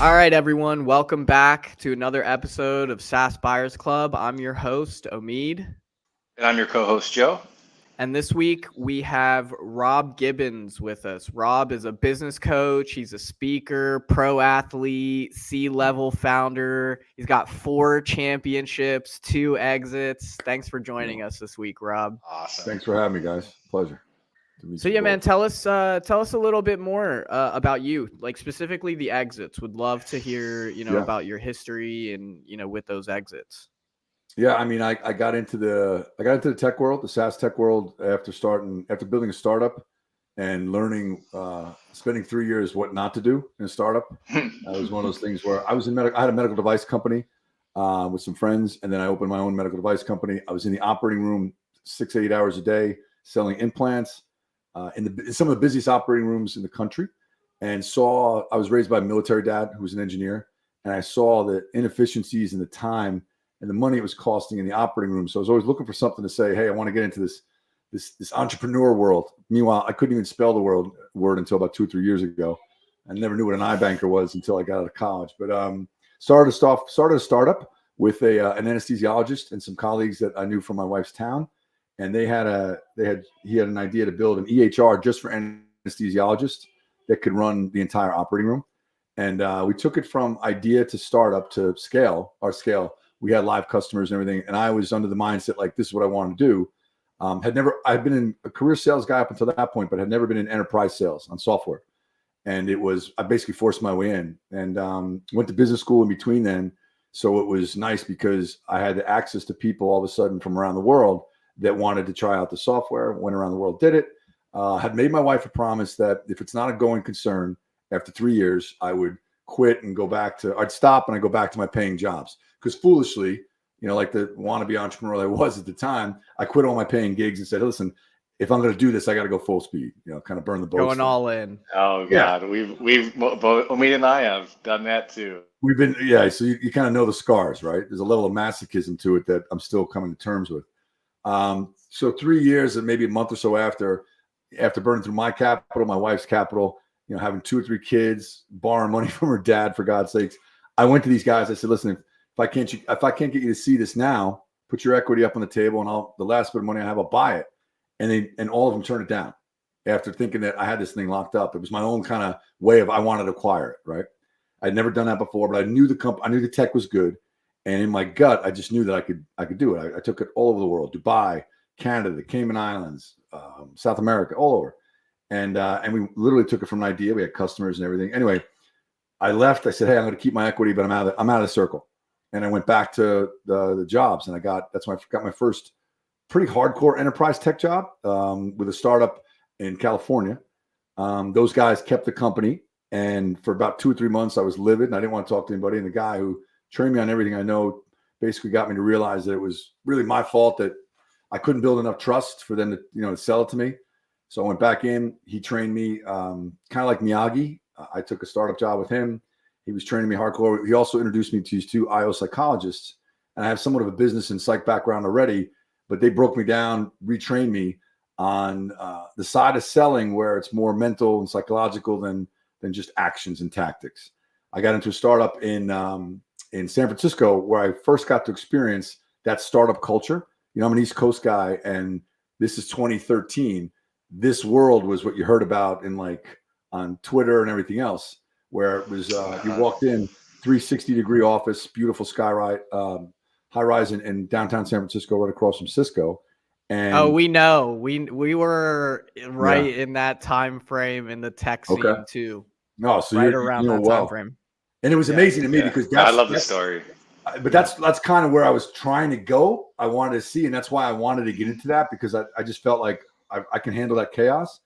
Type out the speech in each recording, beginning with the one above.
All right, everyone. Welcome back to another episode of SaaS Buyers Club. I'm your host, Omeed. And I'm your co-host, Joe. And this week we have Rob Gibbons with us. Rob is a business coach. He's a speaker, pro athlete, C-level founder. He's got 4 championships, 2 exits. Thanks for joining us this week, Rob. Awesome. Thanks for having me, guys. Pleasure. So yeah, man, tell us a little bit more about you, like specifically the exits. Would love to hear, about your history and, with those exits. Yeah, I mean, I got into the tech world, the SaaS tech world after building a startup and learning, spending 3 years what not to do in a startup. That was one of those things where I had a medical device company with some friends, and then I opened my own medical device company. I was in the operating room 6-8 hours a day selling implants in some of the busiest operating rooms in the country, and I was raised by a military dad who was an engineer, and I saw the inefficiencies in the time and the money it was costing in the operating room. So I was always looking for something to say, hey, I want to get into this entrepreneur world. Meanwhile, I couldn't even spell the word until about 2 or 3 years ago. I never knew what an iBanker was until I got out of college. But started a startup with an anesthesiologist and some colleagues that I knew from my wife's town. And he had an idea to build an EHR just for anesthesiologists that could run the entire operating room. And we took it from idea to startup to scale. We had live customers and everything. And I was under the mindset, like, this is what I want to do. I'd been a career sales guy up until that point, but had never been in enterprise sales on software. And I basically forced my way in and went to business school in between then. So it was nice because I had access to people all of a sudden from around the world that wanted to try out the software, went around the world, did it. Had made my wife a promise that if it's not a going concern, after 3 years, I would quit and I'd stop and I'd go back to my paying jobs. Because foolishly, like the wannabe entrepreneur I was at the time, I quit all my paying gigs and said, listen, if I'm going to do this, I got to go full speed, kind of burn the boats. Going all in. Oh God, yeah. We've both Omeed and I have done that too. We've been, so you kind of know the scars, right? There's a level of masochism to it that I'm still coming to terms with. So 3 years and maybe a month or so after burning through my capital, my wife's capital, having 2 or 3 kids, borrowing money from her dad, for God's sakes, I went to these guys. I said, listen, if I can't get you to see this now, put your equity up on the table, and the last bit of money I have, I'll buy it. And all of them turned it down after thinking that I had this thing locked up. It was my own kind of way of, I wanted to acquire it, right? I'd never done that before, but I knew the tech was good. And in my gut, I just knew that I could do it. I took it all over the world: Dubai, Canada, the Cayman Islands, South America, all over. And we literally took it from an idea. We had customers and everything. Anyway, I left. I said, hey, I'm going to keep my equity, but I'm out of the circle. And I went back to the jobs, and that's when I got my first pretty hardcore enterprise tech job with a startup in California. Those guys kept the company, and for about 2 or 3 months, I was livid, and I didn't want to talk to anybody. And the guy who trained me on everything I know basically got me to realize that it was really my fault that I couldn't build enough trust for them to sell it to me. So I went back in. He trained me kind of like Miyagi. I took a startup job with him. He was training me hardcore. He also introduced me to these 2 IO psychologists. And I have somewhat of a business and psych background already, but they broke me down, retrained me on the side of selling where it's more mental and psychological than just actions and tactics. I got into a startup in San Francisco where I first got to experience that startup culture. I'm an East Coast guy, and this is 2013. This world was what you heard about on Twitter and everything else, where it was you walked in, 360-degree office, beautiful high rise in downtown San Francisco, right across from Cisco. And we know we were right in that time frame in the tech scene too. No, so right around that time frame. And it was amazing to me because I love the story. But that's kind of where I was trying to go. I wanted to see, and that's why I wanted to get into that, because I just felt like I can handle that chaos.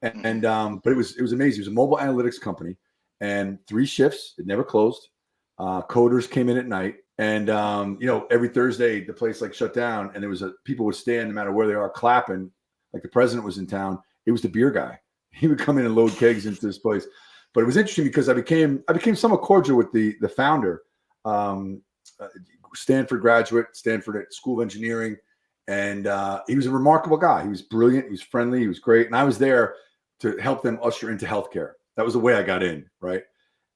But it was amazing. It was a mobile analytics company, and 3 shifts. It never closed. Coders came in at night, and every Thursday the place shut down, and there was people would stand no matter where they are clapping, like the president was in town. It was the beer guy. He would come in and load kegs into this place. But it was interesting because I became somewhat cordial with the founder, Stanford graduate, Stanford School of Engineering, and he was a remarkable guy. He was brilliant. He was friendly. He was great. And I was there to help them usher into healthcare. That was the way I got in, right?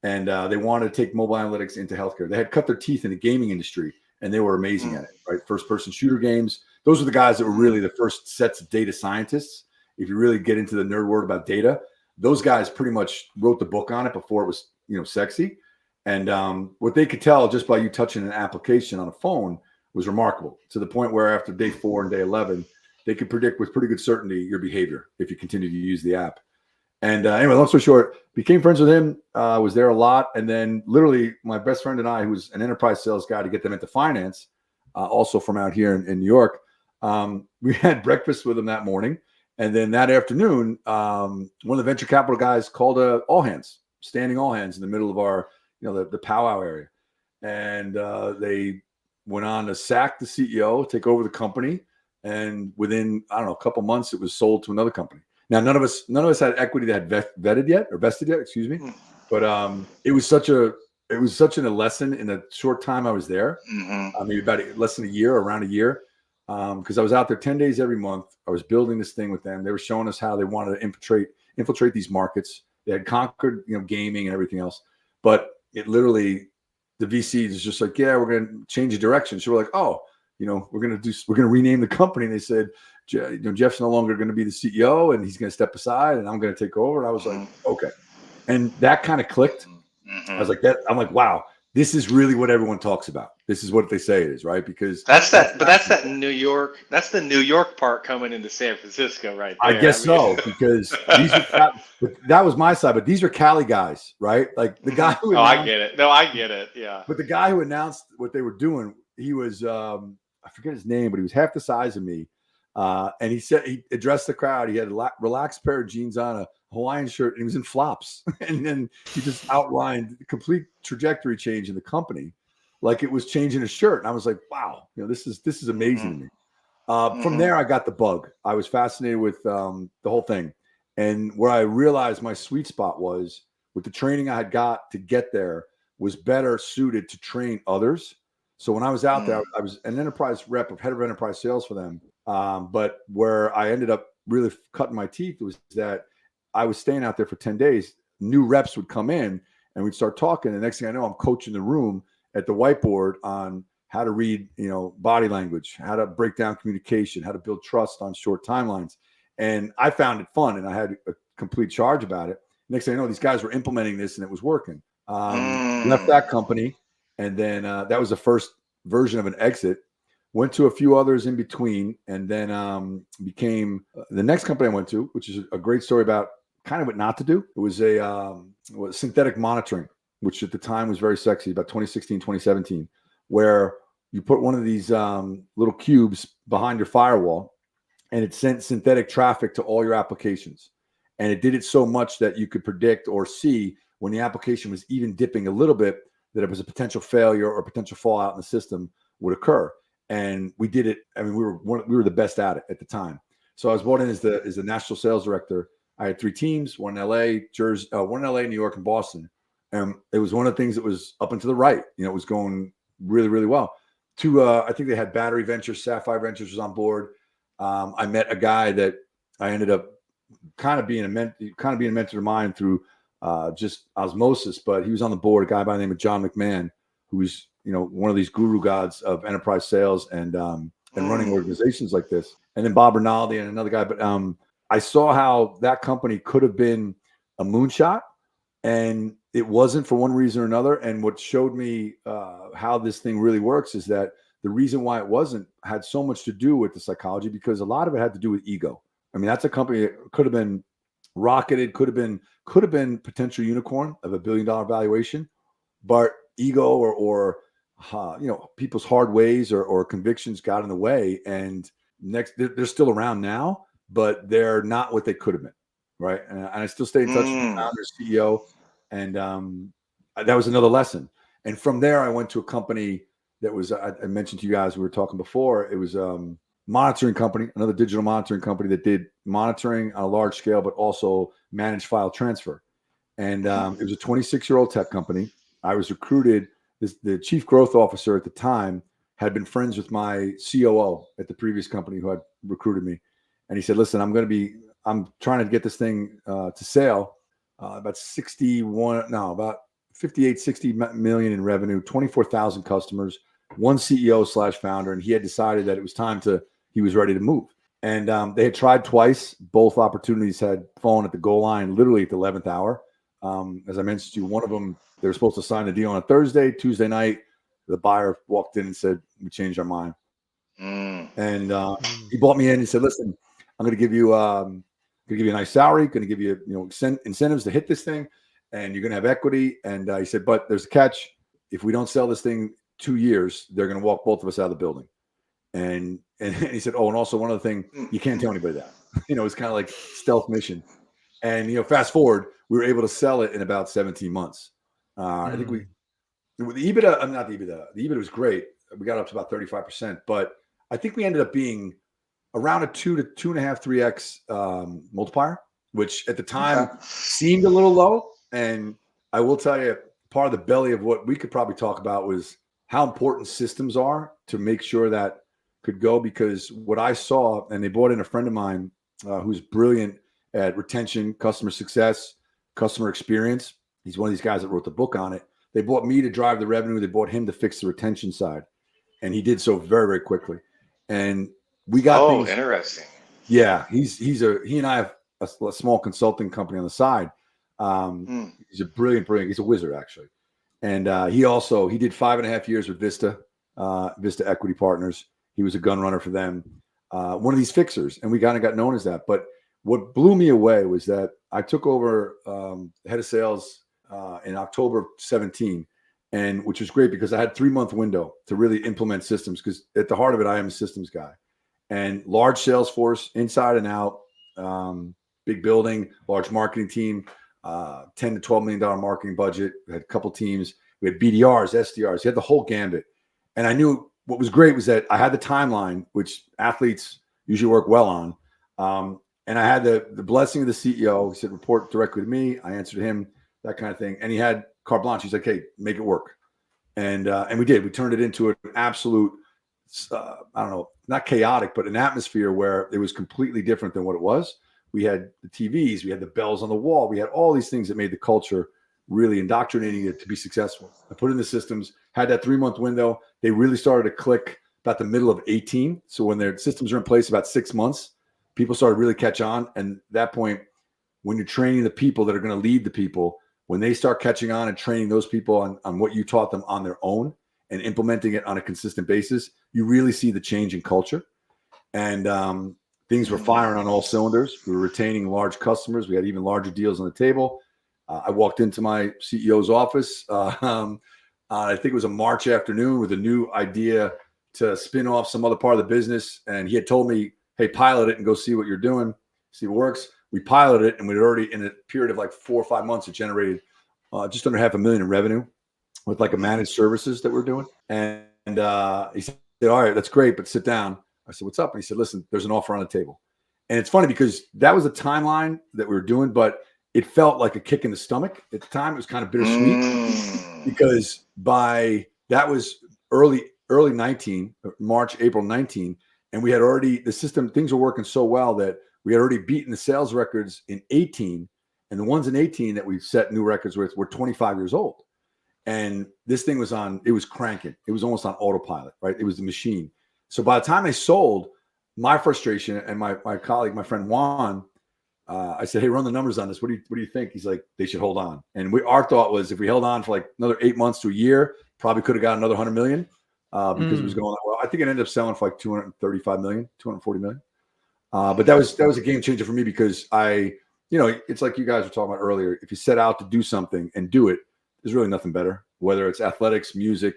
and they wanted to take mobile analytics into healthcare. They had cut their teeth in the gaming industry, and they were amazing at it, right? First-person shooter games. Those were the guys that were really the first sets of data scientists. If you really get into the nerd word about data, those guys pretty much wrote the book on it before it was, sexy. And what they could tell just by you touching an application on a phone was remarkable, to the point where after day 4 and day 11, they could predict with pretty good certainty your behavior if you continue to use the app. And anyway, long story short, became friends with him, was there a lot. And then literally my best friend and I, who was an enterprise sales guy to get them into finance, also from out here in New York, we had breakfast with him that morning. And then that afternoon, one of the venture capital guys called all hands, standing all hands in the middle of our, the powwow area. And they went on to sack the CEO, take over the company. And within, a couple months, it was sold to another company. Now, none of us had equity that had vested yet, excuse me. But it was such a lesson in the short time I was there. I mean, about less than a year, around a year. Because I was out there 10 days every month. I was building this thing with them. They were showing us how they wanted to infiltrate these markets. They had conquered, gaming and everything else. But it literally, the VC is just like, yeah, we're going to change the direction. So we're like, oh, we're going to rename the company. And they said, Jeff's no longer going to be the CEO, and he's going to step aside, and I'm going to take over. And I was like, okay. And that kind of clicked. I was like, I'm like, wow, this is really what everyone talks about. This is what they say it is, right? Because that's that New York. That's the New York part coming into San Francisco, right there. I guess so, because that was my side, but these are Cali guys, right? Like the guy who I get it. No, I get it. Yeah. But the guy who announced what they were doing, he was I forget his name, but he was half the size of me. And he addressed the crowd. He had a relaxed pair of jeans on, a Hawaiian shirt, and he was in flops. And then he just outlined the complete trajectory change in the company, like it was changing a shirt. And I was like, wow, this is amazing to me. From there, I got the bug. I was fascinated with the whole thing. And where I realized my sweet spot was, with the training I had got to get there, was better suited to train others. So when I was out there, I was an enterprise rep, head of enterprise sales for them. But where I ended up really cutting my teeth was that I was staying out there for 10 days. New reps would come in and we'd start talking. And the next thing I know, I'm coaching the room at the whiteboard on how to read, body language, how to break down communication, how to build trust on short timelines. And I found it fun, and I had a complete charge about it. Next thing I know, these guys were implementing this and it was working. Left that company. And then that was the first version of an exit. Went to a few others in between, and then became the next company I went to, which is a great story about kind of what not to do. It was synthetic monitoring, which at the time was very sexy, about 2016, 2017, where you put one of these little cubes behind your firewall, and it sent synthetic traffic to all your applications. And it did it so much that you could predict or see when the application was even dipping a little bit, that it was a potential failure or potential fallout in the system would occur. And we did it. I mean, we were the best at it at the time. So I was brought in as the national sales director. I had 3 teams: one in LA, New York, and Boston. And it was one of the things that was up and to the right. It was going really, really well. I think they had Battery Ventures, Sapphire Ventures was on board. I met a guy that I ended up kind of being a mentor of mine through just osmosis, but he was on the board, a guy by the name of John McMahon, who's one of these guru gods of enterprise sales and running organizations like this. And then Bob Rinaldi and another guy. But I saw how that company could have been a moonshot, and it wasn't for one reason or another. And what showed me how this thing really works is that the reason why it wasn't had so much to do with the psychology, because a lot of it had to do with ego. I mean, that's a company that could have been rocketed, could have been potential unicorn of $1 billion valuation, but ego or people's hard ways or convictions got in the way. And they're still around now, but they're not what they could have been, right? And I still stay in touch with the founder, CEO, and that was another lesson. And from there, I went to a company that was I mentioned to you guys, we were talking before. It was monitoring company, another digital monitoring company that did monitoring on a large scale, but also managed file transfer. And it was a 26-year-old tech company. I was recruited. The chief growth officer at the time had been friends with my COO at the previous company who had recruited me. And he said, listen, I'm trying to get this thing to sale about 58, 60 million in revenue, 24,000 customers, one CEO/founder, and he had decided that it was time he was ready to move. And they had tried twice. Both opportunities had fallen at the goal line, literally at the 11th hour. As I mentioned to you, one of them, they were supposed to sign the deal on a Thursday. Tuesday night, the buyer walked in and said, "We changed our mind." And he brought me in. He said, "Listen, I'm going to give you a nice salary. Going to give you incentives to hit this thing, and you're going to have equity." And he said, "But there's a catch. If we don't sell this thing 2 years, they're going to walk both of us out of the building." And he said, "Oh, and also one other thing, you can't tell anybody that." It's kind of like stealth mission. And fast forward, we were able to sell it in about 17 months. I think the EBITDA, not the EBITDA. The EBITDA was great. We got up to about 35%, but I think we ended up being around a 2 to 2.5, 3x multiplier, which at the time seemed a little low. And I will tell you, part of the belly of what we could probably talk about was how important systems are to make sure that could go, because what I saw, and they brought in a friend of mine who's brilliant at retention, customer success, customer experience. He's one of these guys that wrote the book on it. They brought me to drive the revenue. They brought him to fix the retention side. And he did so very, very quickly. And we got things. Interesting. Yeah. He and I have a small consulting company on the side. He's a brilliant, he's a wizard actually. And he did 5.5 years with Vista Equity Partners. He was a gun runner for them. One of these fixers. And we kind of got known as that. But what blew me away was that I took over head of sales in October 17, and which was great because I had a 3-month window to really implement systems, because at the heart of it, I am a systems guy. And large sales force, inside and out, big building, large marketing team, $10 to $12 million marketing budget. We had a couple teams. We had BDRs, SDRs. We had the whole gambit. And I knew what was great was that I had the timeline, which athletes usually work well on. And I had the blessing of the CEO. He said, report directly to me. I answered him, that kind of thing. And he had carte blanche. He's like, hey, make it work. And we did. We turned it into an absolute, I don't know, not chaotic, but an atmosphere where it was completely different than what it was. We had the TVs. We had the bells on the wall. We had all these things that made the culture really indoctrinating it to be successful. I put in the systems, had that 3-month window. They really started to click about the middle of 18. So when their systems are in place about 6 months, people started to really catch on. And at that point, when you're training the people that are going to lead the people, when they start catching on and training those people on what you taught them on their own and implementing it on a consistent basis, you really see the change in culture. And things were firing on all cylinders. We were retaining large customers. We had even larger deals on the table. I walked into my CEO's office. I think it was a March afternoon with a new idea to spin off some other part of the business. And he had told me, hey, pilot it and go see what you're doing, see what works. We piloted it, and we'd already, in a period of like 4 or 5 months, it generated just under $500,000 in revenue with like a managed services that we're doing. And he said, all right, that's great, but sit down. I said, what's up? And he said, listen, there's an offer on the table. And it's funny because that was a timeline that we were doing, but it felt like a kick in the stomach. At the time, it was kind of bittersweet because that was early 19, March, April 19. And we had already, the system, things were working so well that we had already beaten the sales records in 18. And the ones in 18 that we set new records with were 25 years old. And this thing was it was cranking. It was almost on autopilot, right? It was the machine. So by the time they sold, my frustration and my colleague, my friend Juan, I said, hey, run the numbers on this. What do you think? He's like, they should hold on. And our thought was if we held on for like another 8 months to a year, probably could have got another 100 million because it was going well. I think it ended up selling for like 235 million, 240 million. But that was a game changer for me because it's like you guys were talking about earlier. If you set out to do something and do it, there's really nothing better, whether it's athletics, music,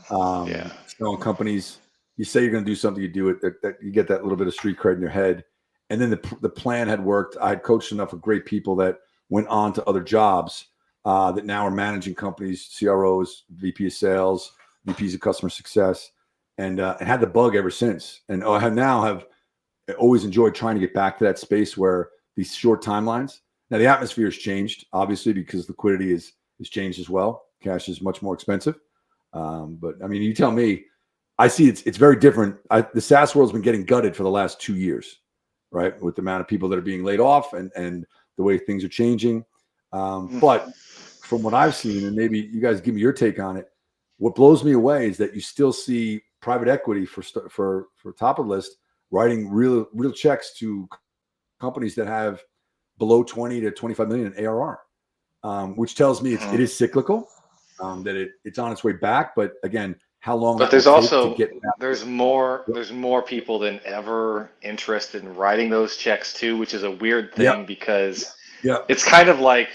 selling companies. You say you're going to do something, you do it, that you get that little bit of street cred in your head. And then the plan had worked. I had coached enough of great people that went on to other jobs that now are managing companies, CROs, VP of sales, VPs of customer success, and had the bug ever since. And I have always enjoyed trying to get back to that space where these short timelines. Now the atmosphere has changed, obviously, because liquidity is changed as well. Cash is much more expensive. But I mean, you tell me, I see it's very different. The SaaS world's been getting gutted for the last 2 years, right? With the amount of people that are being laid off and the way things are changing. But from what I've seen, and maybe you guys give me your take on it, what blows me away is that you still see private equity for top of the list writing real checks to companies that have below 20 to 25 million in ARR, which tells me it is cyclical, that it's on its way back. But again, how long? But that will there's take also to get back. there's more people than ever interested in writing those checks too, which is a weird thing because it's kind of like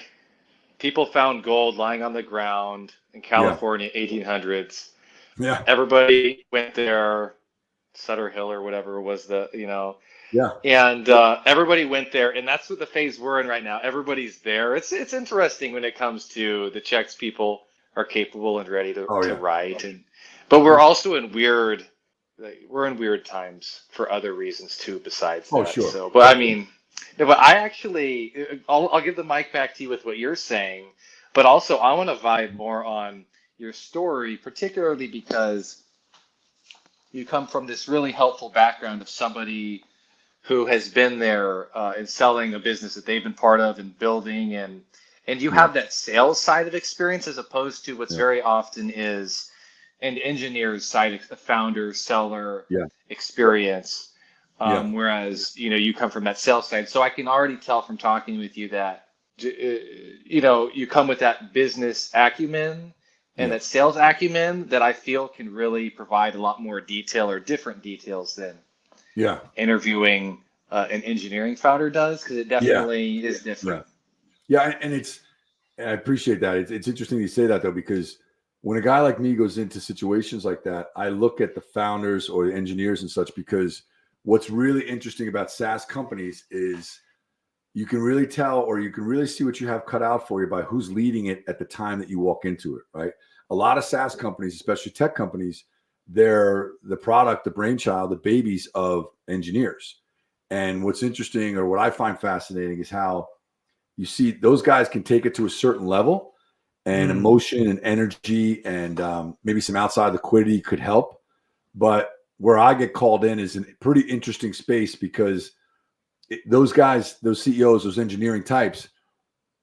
people found gold lying on the ground in California, 1800s. Yeah. Everybody went there, Sutter Hill or whatever was the, and everybody went there, and that's what the phase we're in right now. Everybody's there. It's interesting when it comes to the checks people are capable and ready to write, but we're also in weird times for other reasons too besides that. Sure. So, but I mean, no, but I actually I'll give the mic back to you with what you're saying, but also I want to vibe more on your story, particularly because you come from this really helpful background of somebody who has been there in selling a business that they've been part of and building, and you have that sales side of experience as opposed to what's very often is an engineer's side, the founder, seller experience. Whereas, you come from that sales side. So I can already tell from talking with you that, you come with that business acumen and that sales acumen that I feel can really provide a lot more detail or different details than interviewing an engineering founder does, because it definitely is different. And I appreciate that. It's interesting you say that, though, because when a guy like me goes into situations like that, I look at the founders or the engineers and such, because what's really interesting about SaaS companies is you can really tell, or you can really see what you have cut out for you by who's leading it at the time that you walk into it, right? A lot of SaaS companies, especially tech companies, they're the product, the brainchild, the babies of engineers. And what's interesting, or what I find fascinating, is how you see those guys can take it to a certain level, and emotion and energy and maybe some outside liquidity could help. But where I get called in is a pretty interesting space, because those guys, those CEOs, those engineering types,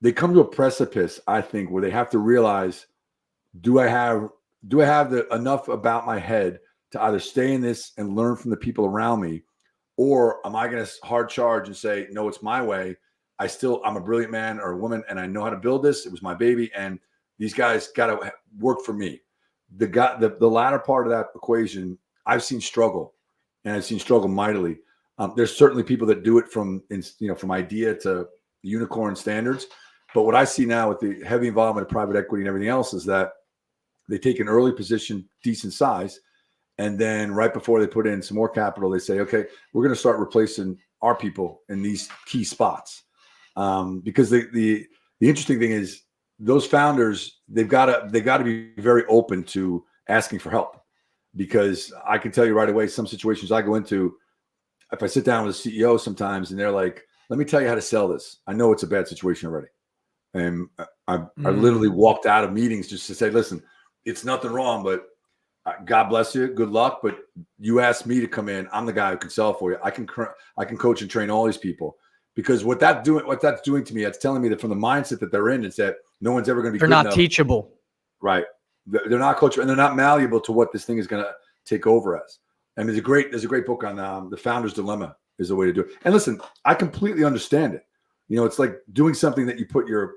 they come to a precipice, I think, where they have to realize, do I have enough about my head to either stay in this and learn from the people around me, or am I going to hard charge and say, no, it's my way. I'm a brilliant man or a woman, and I know how to build this. It was my baby, and these guys got to work for me. The latter part of that equation, I've seen struggle, and I've seen struggle mightily. There's certainly people that do it from idea to unicorn standards. But what I see now with the heavy involvement of private equity and everything else is that they take an early position, decent size, and then right before they put in some more capital, they say, okay, we're going to start replacing our people in these key spots. Because the interesting thing is, those founders, they've got to be very open to asking for help, because I can tell you right away, some situations I go into, if I sit down with a CEO sometimes and they're like, let me tell you how to sell this, I know it's a bad situation already. And I literally walked out of meetings just to say, listen, it's nothing wrong, but God bless you, good luck. But you asked me to come in. I'm the guy who can sell for you. I can coach and train all these people. Because what that's doing to me, it's telling me that from the mindset that they're in, it's that no one's ever going to be They're good not enough. teachable. Right. They're not coachable, and they're not malleable to what this thing is going to take over as. And there's a great book on the founder's dilemma is the way to do it. And listen, I completely understand it. It's like doing something that you put your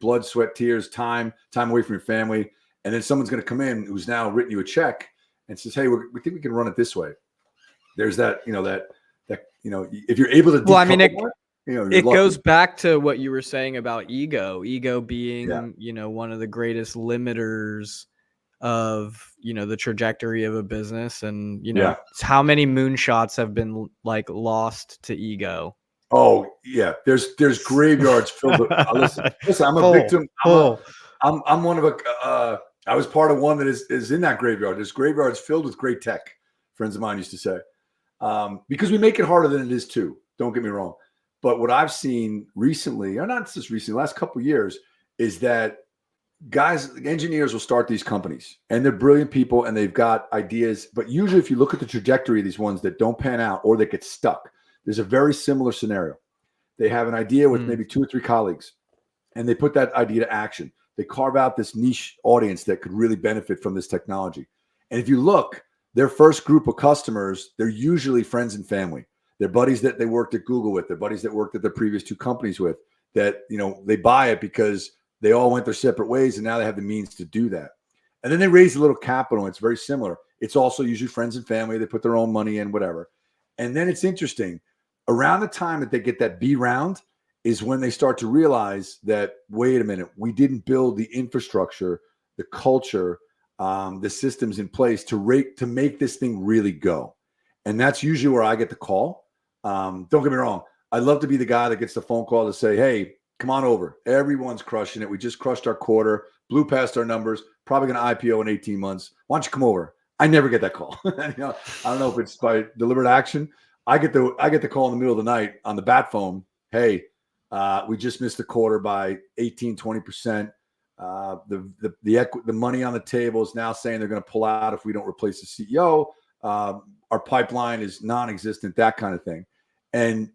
blood, sweat, tears, time away from your family, and then someone's going to come in who's now written you a check and says, hey, we think we can run it this way. There's that, if you're able to. Well, I mean, it lucky. goes back to what you were saying about ego being, one of the greatest limiters of, the trajectory of a business. And, how many moonshots have been lost to ego? Oh yeah. There's graveyards filled with, listen, I'm a victim. I'm one of I was part of one that is in that graveyard. There's graveyards filled with great tech. Friends of mine used to say, because we make it harder than it is too. Don't get me wrong. But what I've seen recently, or not just recently, last couple of years, is that engineers will start these companies, and they're brilliant people, and they've got ideas. But usually, if you look at the trajectory of these ones that don't pan out or that get stuck, there's a very similar scenario. They have an idea with maybe 2 or 3 colleagues, and they put that idea to action. they carve out this niche audience that could really benefit from this technology. And if you look, their first group of customers, they're usually friends and family. They're buddies that they worked at Google with, they're buddies that worked at their previous 2 companies with, that, you know, they buy it because they all went their separate ways and now they have the means to do that. And then they raise a little capital. And it's very similar. It's also usually friends and family. They put their own money in, whatever. And then it's interesting. Around the time that they get that B round is when they start to realize that, wait a minute, we didn't build the infrastructure, the culture, the systems in place to make this thing really go. And that's usually where I get the call. Don't get me wrong. I'd love to be the guy that gets the phone call to say, hey, come on over. Everyone's crushing it. We just crushed our quarter, blew past our numbers, probably going to IPO in 18 months. Why don't you come over? I never get that call. You know, I don't know if it's by deliberate action. I get the call in the middle of the night on the bat phone. Hey, we just missed the quarter by 18, 20%. The money on the table is now saying they're going to pull out if we don't replace the CEO. Our pipeline is non-existent, that kind of thing. And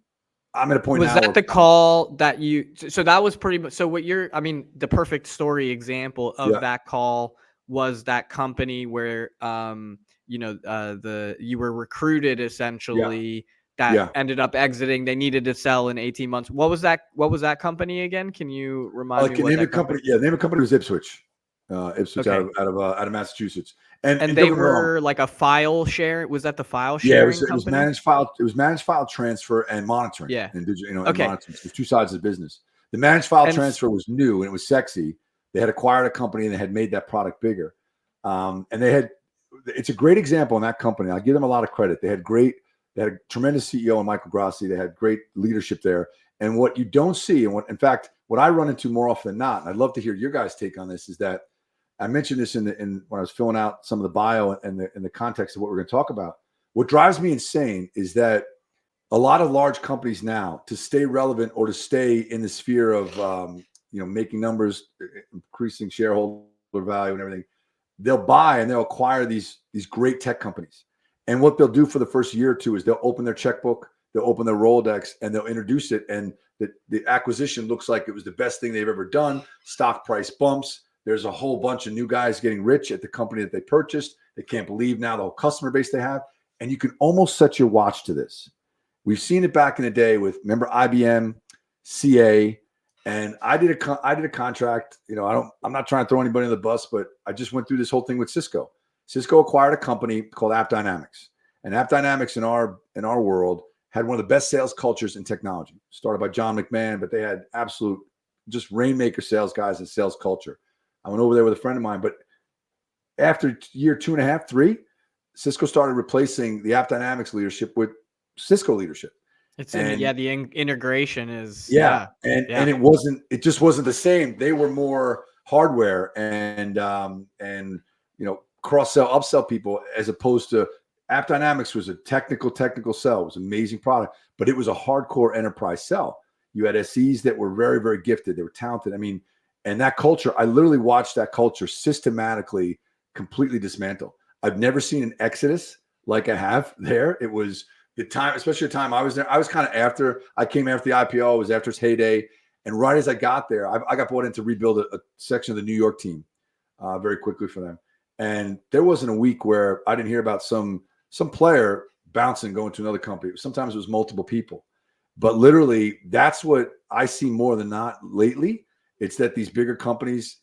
I'm at a point was now that the call that you, so that was pretty much, so what you're, I mean, the perfect story example of that call was that company where, you know, you were recruited essentially that ended up exiting. They needed to sell in 18 months. What was that company again? Can you remind me what name that the company? Yeah, the name of the company was Ipswich. Ipswich out of Massachusetts. And they were like a file share. Was that the file sharing company? It was managed file. It was managed file transfer and monitoring. Yeah. And digital, you know, and monitoring. There's 2 sides of the business. The managed file transfer was new and it was sexy. They had acquired a company and they had made that product bigger. And it's a great example in that company. I give them a lot of credit. They had a tremendous CEO in Michael Grassi. They had great leadership there. And what you don't see, and what I run into more often than not, and I'd love to hear your guys' take on this, is that I mentioned this when I was filling out some of the bio and the context of what we're going to talk about. What drives me insane is that a lot of large companies now, to stay relevant or to stay in the sphere of you know, making numbers, increasing shareholder value and everything, they'll buy and they'll acquire these great tech companies. And what they'll do for the first year or 2 is they'll open their checkbook, they'll open their Rolodex, and they'll introduce it. And the acquisition looks like it was the best thing they've ever done. Stock price bumps. There's a whole bunch of new guys getting rich at the company that they purchased. They can't believe now the whole customer base they have. And you can almost set your watch to this. We've seen it back in the day with, remember, IBM, CA, and I did a contract. You know, I'm not trying to throw anybody on the bus, but I just went through this whole thing with Cisco. Cisco acquired a company called AppDynamics, and AppDynamics in our world had one of the best sales cultures in technology. Started by John McMahon, but they had absolute just rainmaker sales guys and sales culture. I went over there with a friend of mine, but after year 2.5, 3, Cisco started replacing the AppDynamics leadership with Cisco leadership. The integration is and it just wasn't the same. They were more hardware and you know, cross-sell, upsell people, as opposed to AppDynamics was a technical sell. It was an amazing product, but it was a hardcore enterprise sell. You had SEs that were very, very gifted. They were talented. I mean, and that culture, I literally watched that culture systematically, completely dismantle. I've never seen an exodus like I have there. It was the time, especially the time I was there. I was kind of I came after the IPO. It was after its heyday. And right as I got there, I got brought in to rebuild a section of the New York team very quickly for them. And there wasn't a week where I didn't hear about some player bouncing, going to another company. Sometimes it was multiple people. But literally, that's what I see more than not lately. It's that these bigger companies,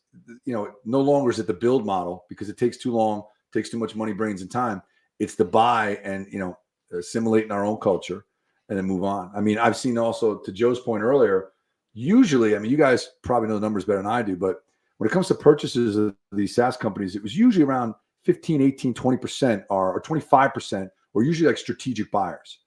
you know, no longer is it the build model because it takes too long, takes too much money, brains, and time. It's the buy and, you know, assimilate in our own culture and then move on. I mean, I've seen also, to Joe's point earlier, usually, I mean, you guys probably know the numbers better than I do, but when it comes to purchases of these SaaS companies, it was usually around 15, 18, 20% or 25% were usually like strategic buyers.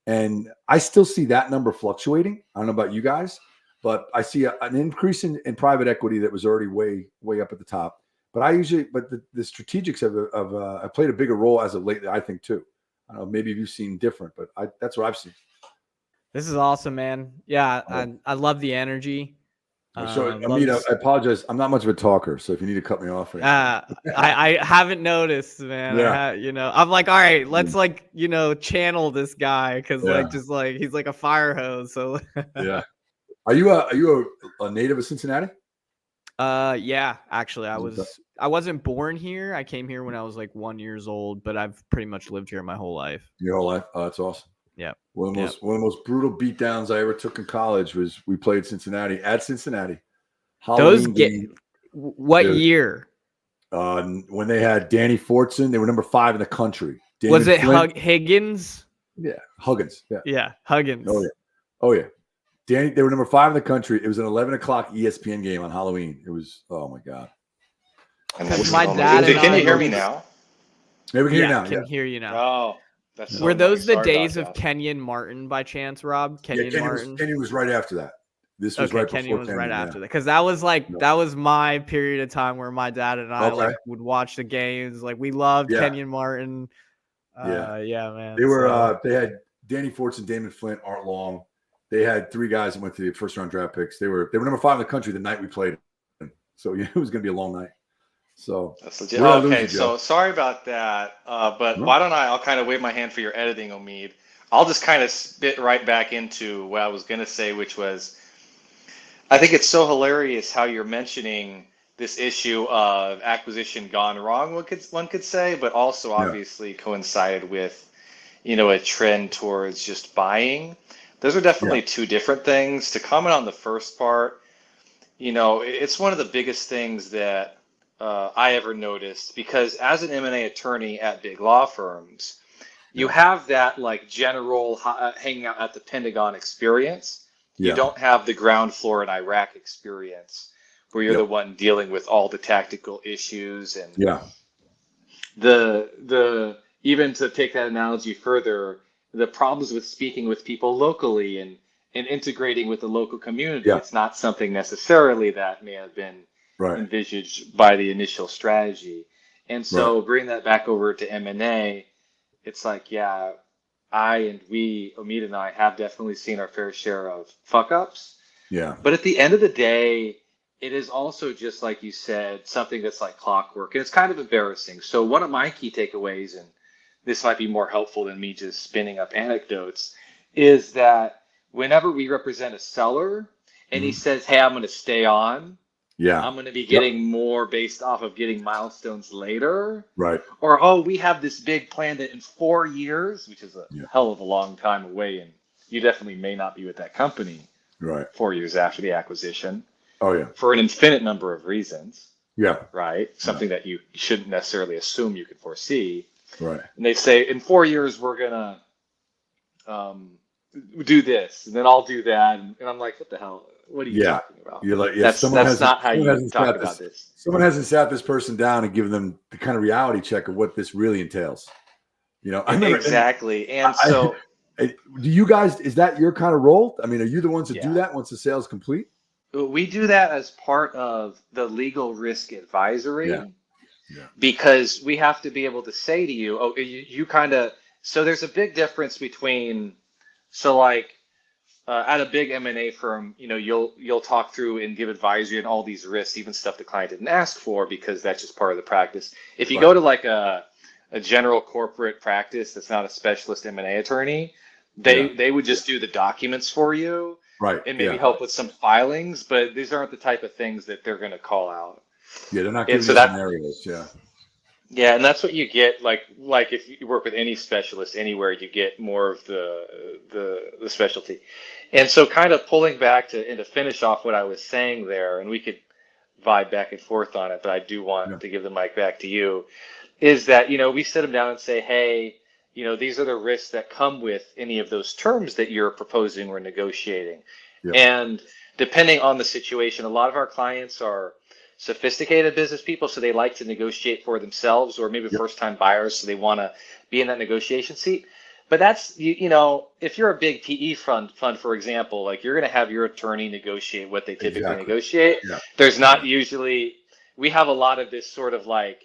And I still see that number fluctuating. I don't know about you guys, but I see an increase in private equity that was already way up at the top. But the strategics have played a bigger role as of lately, I think, too. I don't know, maybe you've seen different, but that's what I've seen. This is awesome, man. Yeah, I love the energy. So, Omeed, I apologize. I'm not much of a talker, so if you need to cut me off. I haven't noticed, man. Yeah. You know, I'm like, all right, let's like, you know, channel this guy because he's like a fire hose. So yeah. Are you a native of Cincinnati? Yeah, actually, I wasn't born here. I came here when I was like 1 year old, but I've pretty much lived here my whole life. Your whole life? Oh, that's awesome. Yeah. One of the most brutal beatdowns I ever took in college was we played Cincinnati at Cincinnati. Halloween game. What year? When they had Danny Fortson, they were number 5 in the country. Was it Higgins? Yeah, Huggins. Yeah. Yeah, Huggins. Oh yeah. They were number 5 in the country. It was an 11 o'clock ESPN game on Halloween. It was, oh my God. My dad and Can you hear me now? Yeah, we can hear you now. Can hear you now. Oh, that's so Were those nice. the days of Kenyon Martin by chance, Rob? Kenyon was right after that. This was right before Kenyon was right after that. Because that was that was my period of time where my dad and I would watch the games. Like we loved Kenyon Martin. Yeah, man. They were they had Danny Fortson, Damon Flint, Art Long. They had 3 guys that went to the first round draft picks. They were number 5 in the country the night we played. So it was going to be a long night. So that's legit. Okay, so sorry about that. But why don't I'll kind of wave my hand for your editing, Omeed. I'll just kind of spit right back into what I was going to say, which was, I think it's so hilarious how you're mentioning this issue of acquisition gone wrong, one could say, but also obviously coincided with, a trend towards just buying. Those are definitely 2 different things. To comment on the first part, it's one of the biggest things that I ever noticed, because as an M&A attorney at big law firms, you have that like general hanging out at the Pentagon experience. You don't have the ground floor in Iraq experience where you're the one dealing with all the tactical issues and the even to take that analogy further, the problems with speaking with people locally and integrating with the local community. It's not something necessarily that may have been envisaged by the initial strategy. And so bring that back over to M&A, it's like, Omeed and I have definitely seen our fair share of fuck ups. Yeah. But at the end of the day, it is also just like you said, something that's like clockwork, and it's kind of embarrassing. So one of my key takeaways, and this might be more helpful than me just spinning up anecdotes, is that whenever we represent a seller and he says, hey, I'm going to stay on, I'm going to be getting more based off of getting milestones later. Right. Or, oh, we have this big plan that in 4 years, which is a hell of a long time away, and you definitely may not be with that company 4 years after the acquisition. Oh, yeah. For an infinite number of reasons. Yeah. Right. Something that you shouldn't necessarily assume you could foresee. Right. And they say, in 4 years, we're going to do this, and then I'll do that. And I'm like, what the hell? What are you talking about? You're like, that's not how you talk about this. Someone hasn't sat this person down and given them the kind of reality check of what this really entails. I remember, exactly. And so, do you guys, is that your kind of role? I mean, are you the ones that do that once the sale is complete? We do that as part of the legal risk advisory, because we have to be able to say to you, you kind of, so there's a big difference between, at a big M&A firm, you'll talk through and give advisory on all these risks, even stuff the client didn't ask for, because that's just part of the practice. If you go to like a general corporate practice that's not a specialist M&A attorney, they would just do the documents for you. Right. And maybe help with some filings, but these aren't the type of things that they're going to call out. Yeah, they're not giving you scenarios. Yeah. Yeah, and that's what you get. Like if you work with any specialist anywhere, you get more of the specialty. And so, kind of pulling back to finish off what I was saying there, and we could vibe back and forth on it, but I do want to give the mic back to you. Is that we sit them down and say, hey, these are the risks that come with any of those terms that you're proposing or negotiating. Yeah. And depending on the situation, a lot of our clients are sophisticated business people, so they like to negotiate for themselves, or maybe first-time buyers, so they want to be in that negotiation seat. But that's, if you're a big PE fund, for example, like you're going to have your attorney negotiate what they typically negotiate. Yeah. There's not usually, we have a lot of this sort of like,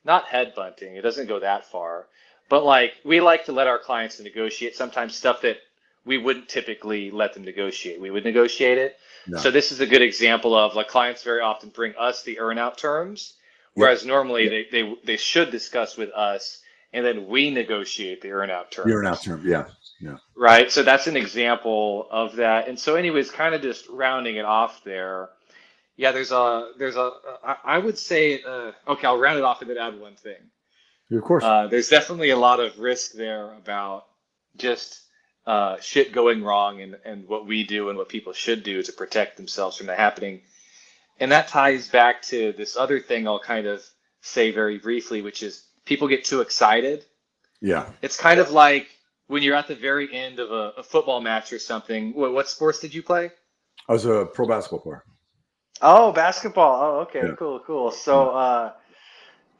not headbutting, it doesn't go that far. But we like to let our clients negotiate sometimes stuff that we wouldn't typically let them negotiate. We would negotiate it. No. So this is a good example of clients very often bring us the earn-out terms, whereas normally they should discuss with us, and then we negotiate the earn-out terms. The earn-out term, yeah. Right. So that's an example of that. And so, anyways, kind of just rounding it off there. Yeah, I would say, okay, I'll round it off and then add one thing. Of course. There's definitely a lot of risk there about just shit going wrong and what we do and what people should do to protect themselves from that happening. And that ties back to this other thing I'll kind of say very briefly, which is people get too excited. Yeah. It's kind of like when you're at the very end of a football match or something. What sports did you play? I was a pro basketball player. Oh, basketball. Oh, okay, Yeah. cool. So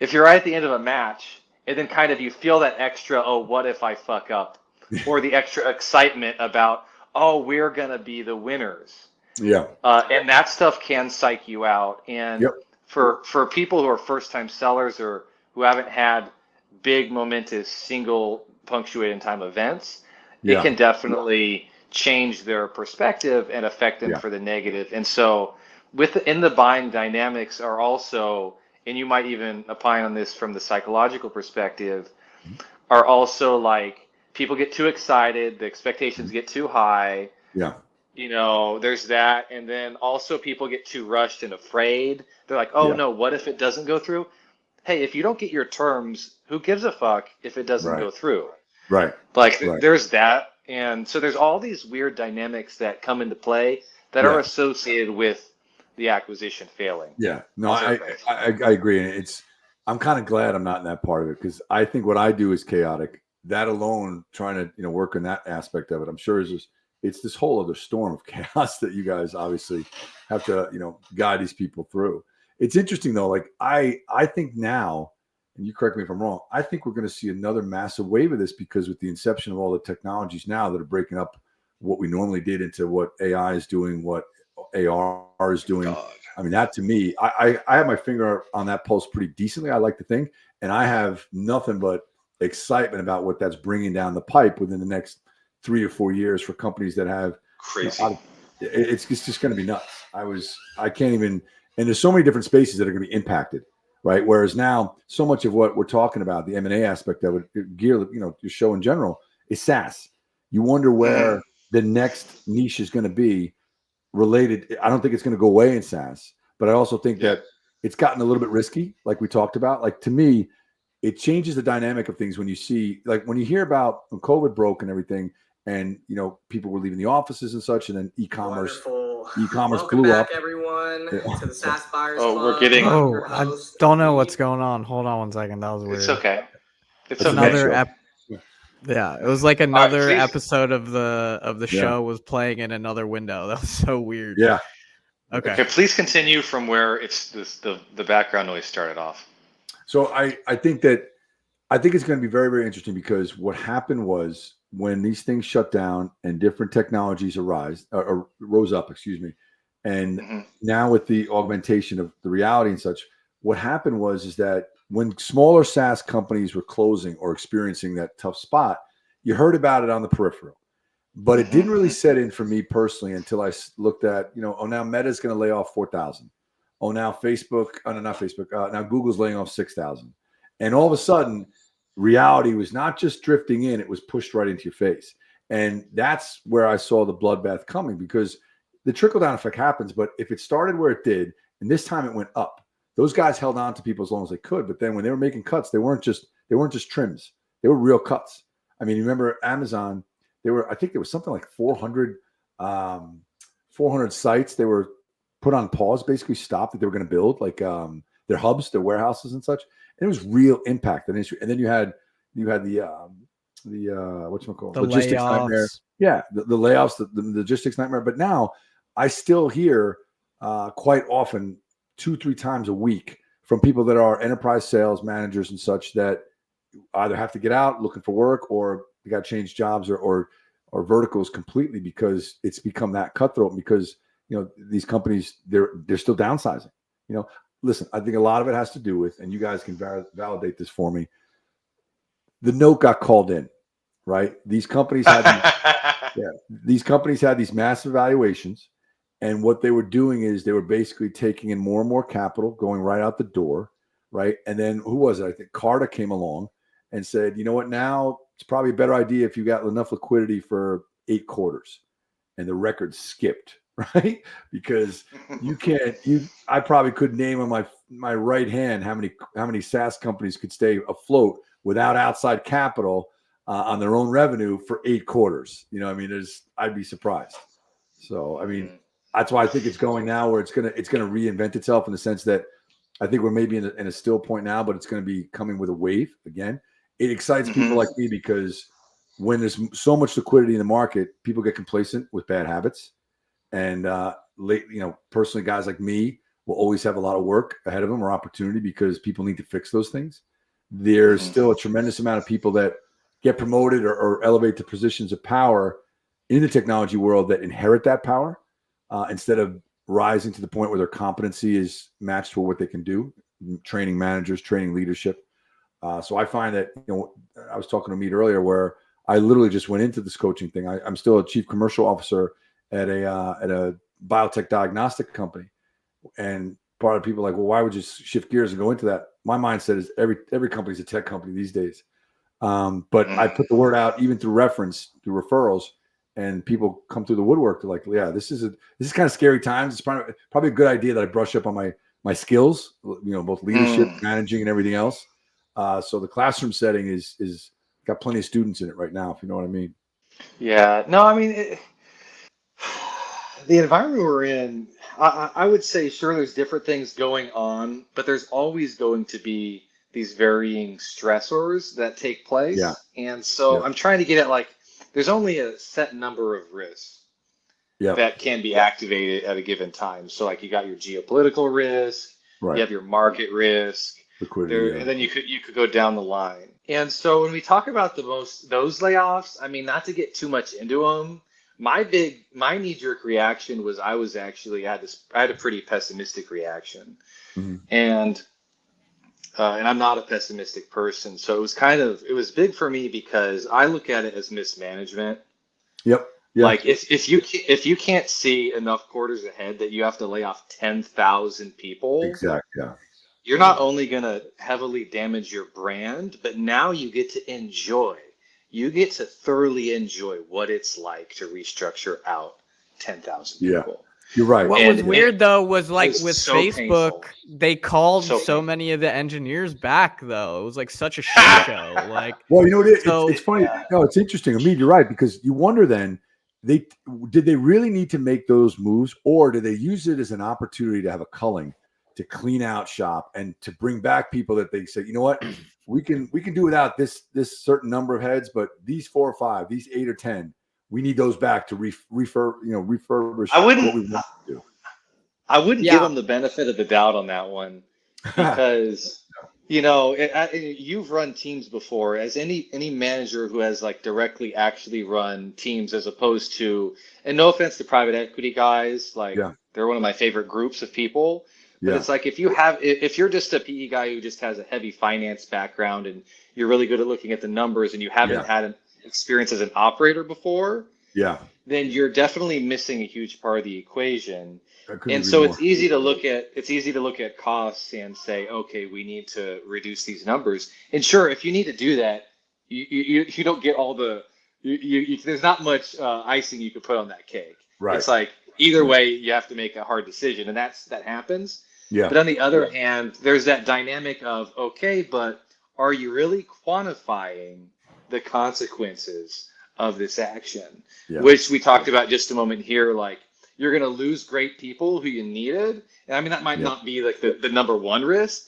if you're right at the end of a match, and then kind of you feel that extra, oh, what if I fuck up? Or the extra excitement about, oh, we're going to be the winners. Yeah. And that stuff can psych you out. And Yep. for people who are first-time sellers or who haven't had big, momentous, single punctuated time events, it can definitely change their perspective and affect them for the negative. And so within the buying dynamics are also, and you might even opine on this from the psychological perspective, are also like people get too excited, the expectations get too high. Yeah. You know, there's that. And then also people get too rushed and afraid. They're like, oh no, what if it doesn't go through? Hey, if you don't get your terms, who gives a fuck if it doesn't go through? Right. Like there's that. And so there's all these weird dynamics that come into play that are associated with the acquisition failing. Yeah. No, I agree. And I'm kind of glad I'm not in that part of it because I think what I do is chaotic. That alone, trying to, work in that aspect of it, I'm sure it's this whole other storm of chaos that you guys obviously have to, guide these people through. It's interesting though. Like I think now, and you correct me if I'm wrong, I think we're going to see another massive wave of this because with the inception of all the technologies now that are breaking up what we normally did into what AI is doing, what AR is doing. God. I mean, that to me, I have my finger on that pulse pretty decently, I like to think, and I have nothing but excitement about what that's bringing down the pipe within the next 3 or 4 years for companies that have crazy. It's just going to be nuts. I can't even, and there's so many different spaces that are going to be impacted, right? Whereas now, so much of what we're talking about, the M&A aspect of it, gear, your show in general, is SaaS. You wonder where the next niche is going to be related. I don't think it's going to go away in SaaS, but I also think that it's gotten a little bit risky, like we talked about. Like to me, it changes the dynamic of things when you see, like when you hear about when COVID broke and everything, and people were leaving the offices and such, and then e-commerce Welcome blew back, up. everyone, to the SaaS Buyers Club. We're getting. Oh, I don't know what's going on. Hold on 1 second. That was weird. It's okay. It's another Yeah, it was like another right, episode of the show was playing in another window. That was so weird. Yeah. Okay, please continue from where the background noise started off. So I think it's going to be very, very interesting because what happened was when these things shut down and different technologies rose up, and now with the augmentation of the reality and such, what happened is that when smaller SaaS companies were closing or experiencing that tough spot, you heard about it on the peripheral, but it didn't really set in for me personally until I looked at, now Meta's going to lay off 4,000. Oh, now now Google's laying off 6,000. And all of a sudden, reality was not just drifting in, it was pushed right into your face. And that's where I saw the bloodbath coming because the trickle-down effect happens, but if it started where it did, and this time it went up, those guys held on to people as long as they could. But then when they were making cuts, they weren't just trims. They were real cuts. I mean, you remember Amazon, I think there was something like 400 sites they were put on pause, basically stopped that they were going to build, like their hubs, their warehouses and such. And it was real impact and issue. And then you had the whatchamacallit? The logistics layoffs. nightmare. Yeah, the layoffs, the logistics nightmare. But now I still hear quite often 2-3 times a week from people that are enterprise sales managers and such that either have to get out looking for work or they got to change jobs or verticals completely because it's become that cutthroat because these companies they're still downsizing. Listen, I think a lot of it has to do with, and you guys can validate this for me. The note got called in, right? These companies had these massive valuations, and what they were doing is they were basically taking in more and more capital, going right out the door, right? And then who was it? I think Carta came along and said, you know what? Now it's probably a better idea if you got enough liquidity for 8 quarters, and the record skipped. right? Because I probably could name on my right hand how many SaaS companies could stay afloat without outside capital on their own revenue for 8 quarters. You know, I mean, I'd be surprised. So, I mean, that's why I think it's going now where it's gonna reinvent itself in the sense that I think we're maybe in a still point now, but it's going to be coming with a wave again. It excites people like me because when there's so much liquidity in the market, people get complacent with bad habits. And personally, guys like me will always have a lot of work ahead of them or opportunity because people need to fix those things. There's still a tremendous amount of people that get promoted or elevate to positions of power in the technology world that inherit that power instead of rising to the point where their competency is matched with what they can do, training managers, training leadership. So I find that, I was talking to Omeed earlier where I literally just went into this coaching thing. I'm still a chief commercial officer at a biotech diagnostic company. And part of people are like, well, why would you shift gears and go into that? My mindset is every company's a tech company these days. But I put the word out even through reference, through referrals, and people come through the woodwork. They're like, yeah, this is kind of scary times. It's probably a good idea that I brush up on my skills, both leadership, managing, and everything else. So the classroom setting is got plenty of students in it right now, if you know what I mean. Yeah, no, I mean, the environment we're in, I would say, sure, there's different things going on, but there's always going to be these varying stressors that take place. Yeah. And so Yeah. I'm trying to get at like, there's only a set number of risks that can be activated at a given time. So like you got your geopolitical risk, Right. you have your market risk, liquidity, and then you could go down the line. And so when we talk about those layoffs, I mean, not to get too much into them, my knee-jerk reaction was I had a pretty pessimistic reaction, and I'm not a pessimistic person, so it was big for me because I look at it as mismanagement. Yep. Yeah. Like if you can't see enough quarters ahead that you have to lay off 10,000 people, exactly. Yeah. You're not only going to heavily damage your brand, but now you get to thoroughly enjoy what it's like to restructure out 10,000 people. You're right. What was weird though was like with so Facebook, they called so many of the engineers back though. It was like such a shit show. Like, well, you know what it is? It's funny. No, it's interesting. Omeed, you're right, because you wonder then did they really need to make those moves, or did they use it as an opportunity to have a culling, to clean out shop and to bring back people that they say, you know what, we can do without this certain number of heads, but these 4 or 5, these 8 or 10, we need those back to refurbish. I wouldn't what we want to do. I wouldn't give them the benefit of the doubt on that one, because you've run teams before. As any manager who has like directly actually run teams, as opposed to, and no offense to private equity guys, like they're one of my favorite groups of people. But it's like if you're just a PE guy who just has a heavy finance background and you're really good at looking at the numbers and you haven't had an experience as an operator before, then you're definitely missing a huge part of the equation. And so it's easy to look at costs and say, okay, we need to reduce these numbers. And sure, if you need to do that, you don't get all the there's not much icing you can put on that cake. Right. It's like either way, you have to make a hard decision, and that happens. Yeah. But on the other hand, there's that dynamic of, okay, but are you really quantifying the consequences of this action? Yeah. Which we talked about just a moment here, like you're going to lose great people who you needed. And I mean, that might not be like the number one risk.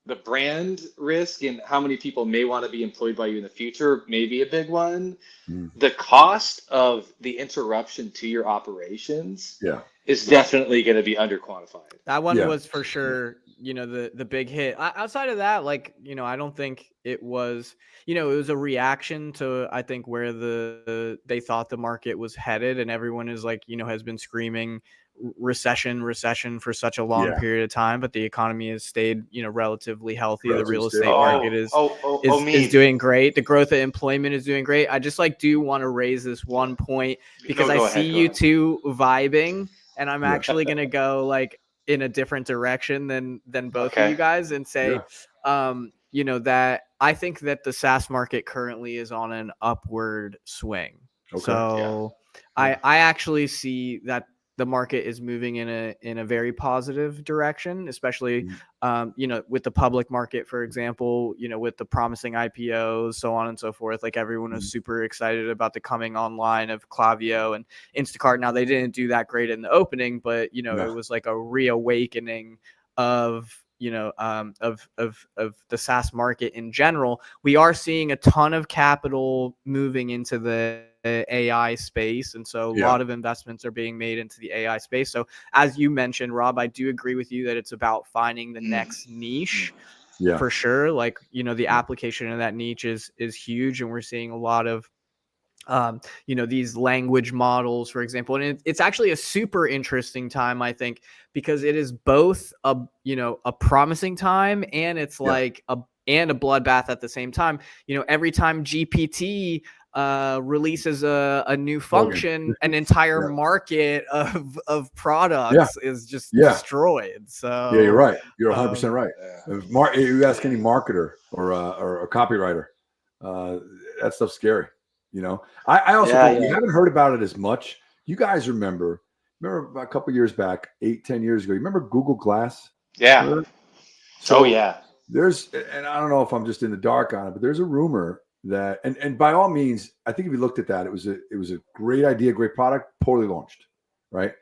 The brand risk and how many people may want to be employed by you in the future may be a big one. The cost of the interruption to your operations is definitely going to be underquantified. That one was for sure, the big hit. Outside of that, like, I don't think it was, it was a reaction to, I think, where they thought the market was headed, and everyone is like, has been screaming recession for such a long period of time, but the economy has stayed, relatively healthy. The real estate market is doing great. The growth of employment is doing great. I just do want to raise this one point because I see you two vibing, and I'm actually going to go in a different direction than both of you guys and say, that I think that the SaaS market currently is on an upward swing. Okay. So I actually see that the market is moving in a very positive direction, especially with the public market, for example, with the promising IPOs, so on and so forth. Like everyone was super excited about the coming online of Klaviyo and Instacart. Now they didn't do that great in the opening, but it was like a reawakening of the SaaS market in general. We are seeing a ton of capital moving into the AI space, and so a lot of investments are being made into the AI space. So as you mentioned, Rob, I do agree with you that it's about finding the next niche for sure. Like the application of that niche is huge, and we're seeing a lot of these language models, for example. And it's actually a super interesting time, I think, because it is both a promising time, and it's like a bloodbath at the same time. Every time GPT releases a new function, an entire market of products is just destroyed. So you're right. You're 100% right. If you ask any marketer or a copywriter, that stuff's scary. I also think we haven't heard about it as much. You guys remember a couple of years back, 8-10 years ago, you remember Google Glass? Yeah. So there's, and I don't know if I'm just in the dark on it, but there's a rumor that, and by all means, I think if you looked at that, it was a great idea, great product, poorly launched, right?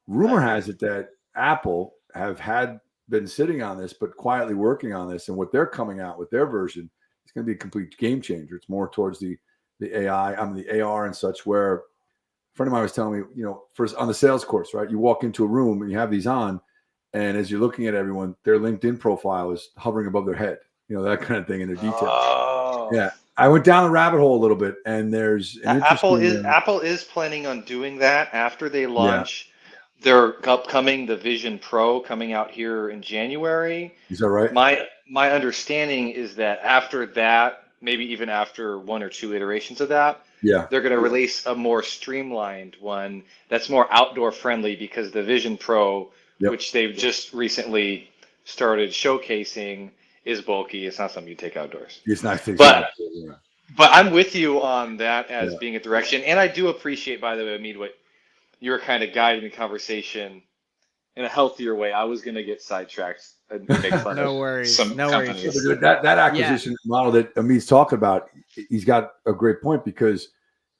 Rumor has it that Apple have been sitting on this, but quietly working on this, and what they're coming out with their version is going to be a complete game changer. It's more towards the AI, the AR and such, where a friend of mine was telling me, first on the sales course, right? You walk into a room and you have these on, and as you're looking at everyone, their LinkedIn profile is hovering above their head, that kind of thing in their details. Oh. Yeah. I went down the rabbit hole a little bit, and there's an Apple is planning on doing that after they launch their upcoming, the Vision Pro, coming out here in January. Is that right? My understanding is that after that, maybe even after one or two iterations of that, they're going to release a more streamlined one that's more outdoor friendly, because the Vision Pro, which they've just recently started showcasing, is bulky. It's not something you take outdoors. It's not. But I'm with you on that as being a direction. And I do appreciate, by the way, Omeed, what you're kind of guiding the conversation in a healthier way. I was going to get sidetracked and make fun of some companies. That acquisition model that Omeed's talking about, he's got a great point, because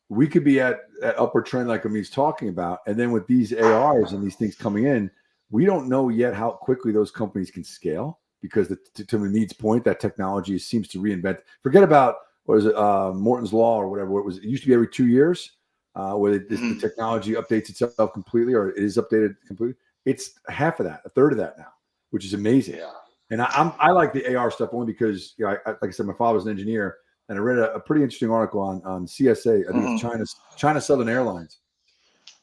we could be at upward trend like Omeed's talking about. And then with these ARs and these things coming in, we don't know yet how quickly those companies can scale, because to Omeed's point, that technology seems to reinvent. Forget about, what is it, Morton's Law or whatever. It used to be every 2 years where the technology updates itself completely, or it is updated completely. It's half of that, a third of that now, which is amazing. Yeah. And I like the AR stuff only because, like I said, my father was an engineer, and I read a pretty interesting article on CSA, I think it's China Southern Airlines.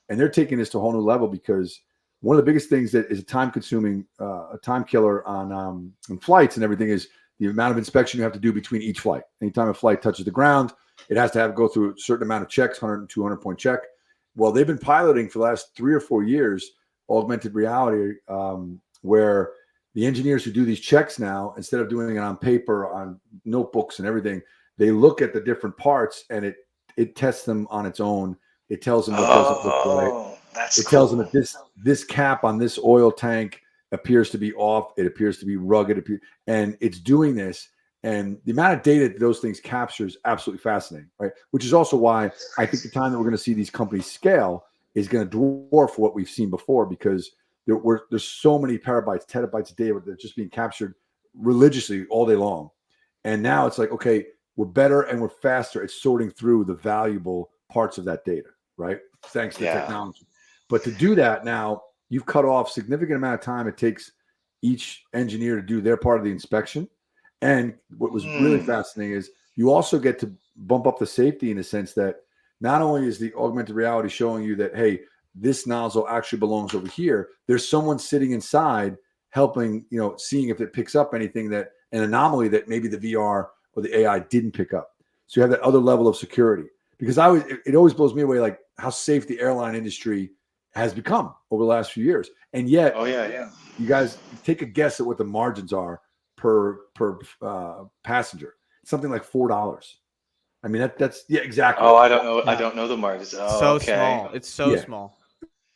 And they're taking this to a whole new level, because one of the biggest things that is a time killer on flights and everything is the amount of inspection you have to do between each flight. Anytime a flight touches the ground, it has to go through a certain amount of checks, 100 and 200 point check. Well, they've been piloting for the last 3 or 4 years augmented reality, where the engineers who do these checks now, instead of doing it on paper, on notebooks and everything, they look at the different parts, and it tests them on its own. It tells them what doesn't look right. It tells them that this cap on this oil tank appears to be off. It appears to be rugged. And it's doing this. And the amount of data that those things capture is absolutely fascinating, right? Which is also why I think the time that we're going to see these companies scale is going to dwarf what we've seen before, because there's so many petabytes of data that are just being captured religiously all day long. And now it's like, okay, we're better and we're faster at sorting through the valuable parts of that data, right? Thanks to technology. But to do that now, you've cut off significant amount of time it takes each engineer to do their part of the inspection. And what was really fascinating is you also get to bump up the safety, in the sense that not only is the augmented reality showing you that, hey, this nozzle actually belongs over here, there's someone sitting inside helping, seeing if it picks up anything, an anomaly that maybe the VR or the AI didn't pick up. So you have that other level of security. Because it always blows me away, like how safe the airline industry has become over the last few years. And yet, you guys take a guess at what the margins are per passenger. Something like $4. I mean, that's exactly. Oh, I don't know. I don't know the margins. Oh, so small. It's so small.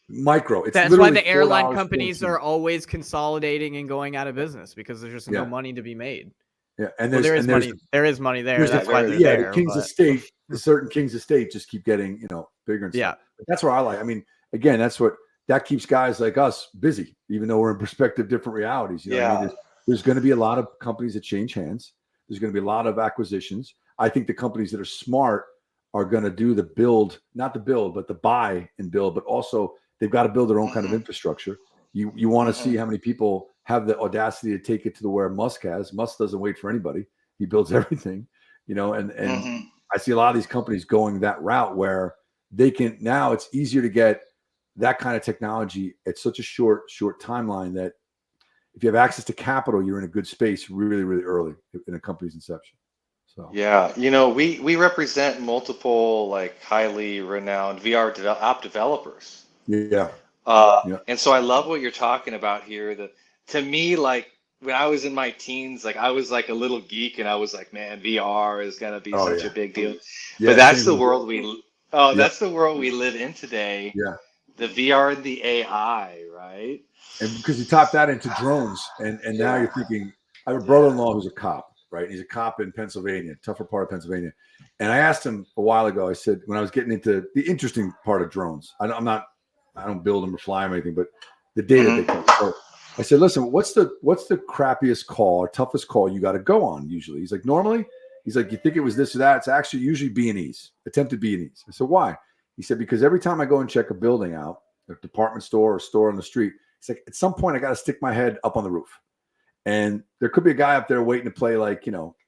micro. It's That's why literally the airline $4 companies $14. are always consolidating and going out of business because there's just no Yeah. money to be made. Yeah, and Well, there's money. There is money there. there's That's the, why they're the there. King's but... Estate, the certain King's Estate just keep getting, bigger and Yeah. stuff. But that's what I like. I mean, again, that keeps guys like us busy, even though we're in perspective different realities. You know what I mean? There's going to be a lot of companies that change hands. There's going to be a lot of acquisitions. I think the companies that are smart are going to do the build, not the build, but the buy and build, but also they've got to build their own kind of infrastructure. You want to see how many people have the audacity to take it to the where Musk has. Musk doesn't wait for anybody. He builds everything, and I see a lot of these companies going that route where they can, now it's easier to get that kind of technology at such a short timeline that if you have access to capital, you're in a good space really, really early in a company's inception. So yeah, we represent multiple like highly renowned VR app developers. yeah. And so I love what you're talking about here. That to me, like when I was in my teens, like I was like a little geek, and I was like, man, VR is gonna be such a big deal. Yeah, but that's the world that's the world we live in today. Yeah. The VR and the AI, right? And because you top that into drones, and now you're thinking, I have a brother-in-law who's a cop, right? He's a cop in Pennsylvania, tougher part of Pennsylvania. And I asked him a while ago, I said, when I was getting into the interesting part of drones, I don't build them or fly them or anything, but the data they collect. So I said, listen, what's the crappiest call or toughest call you got to go on usually? He's like, normally, he's like, you think it was this or that? It's actually usually B&Es, attempted B&Es. I said, why? He said, because every time I go and check a building out, a department store or store on the street, it's like at some point I got to stick my head up on the roof. And there could be a guy up there waiting to play like,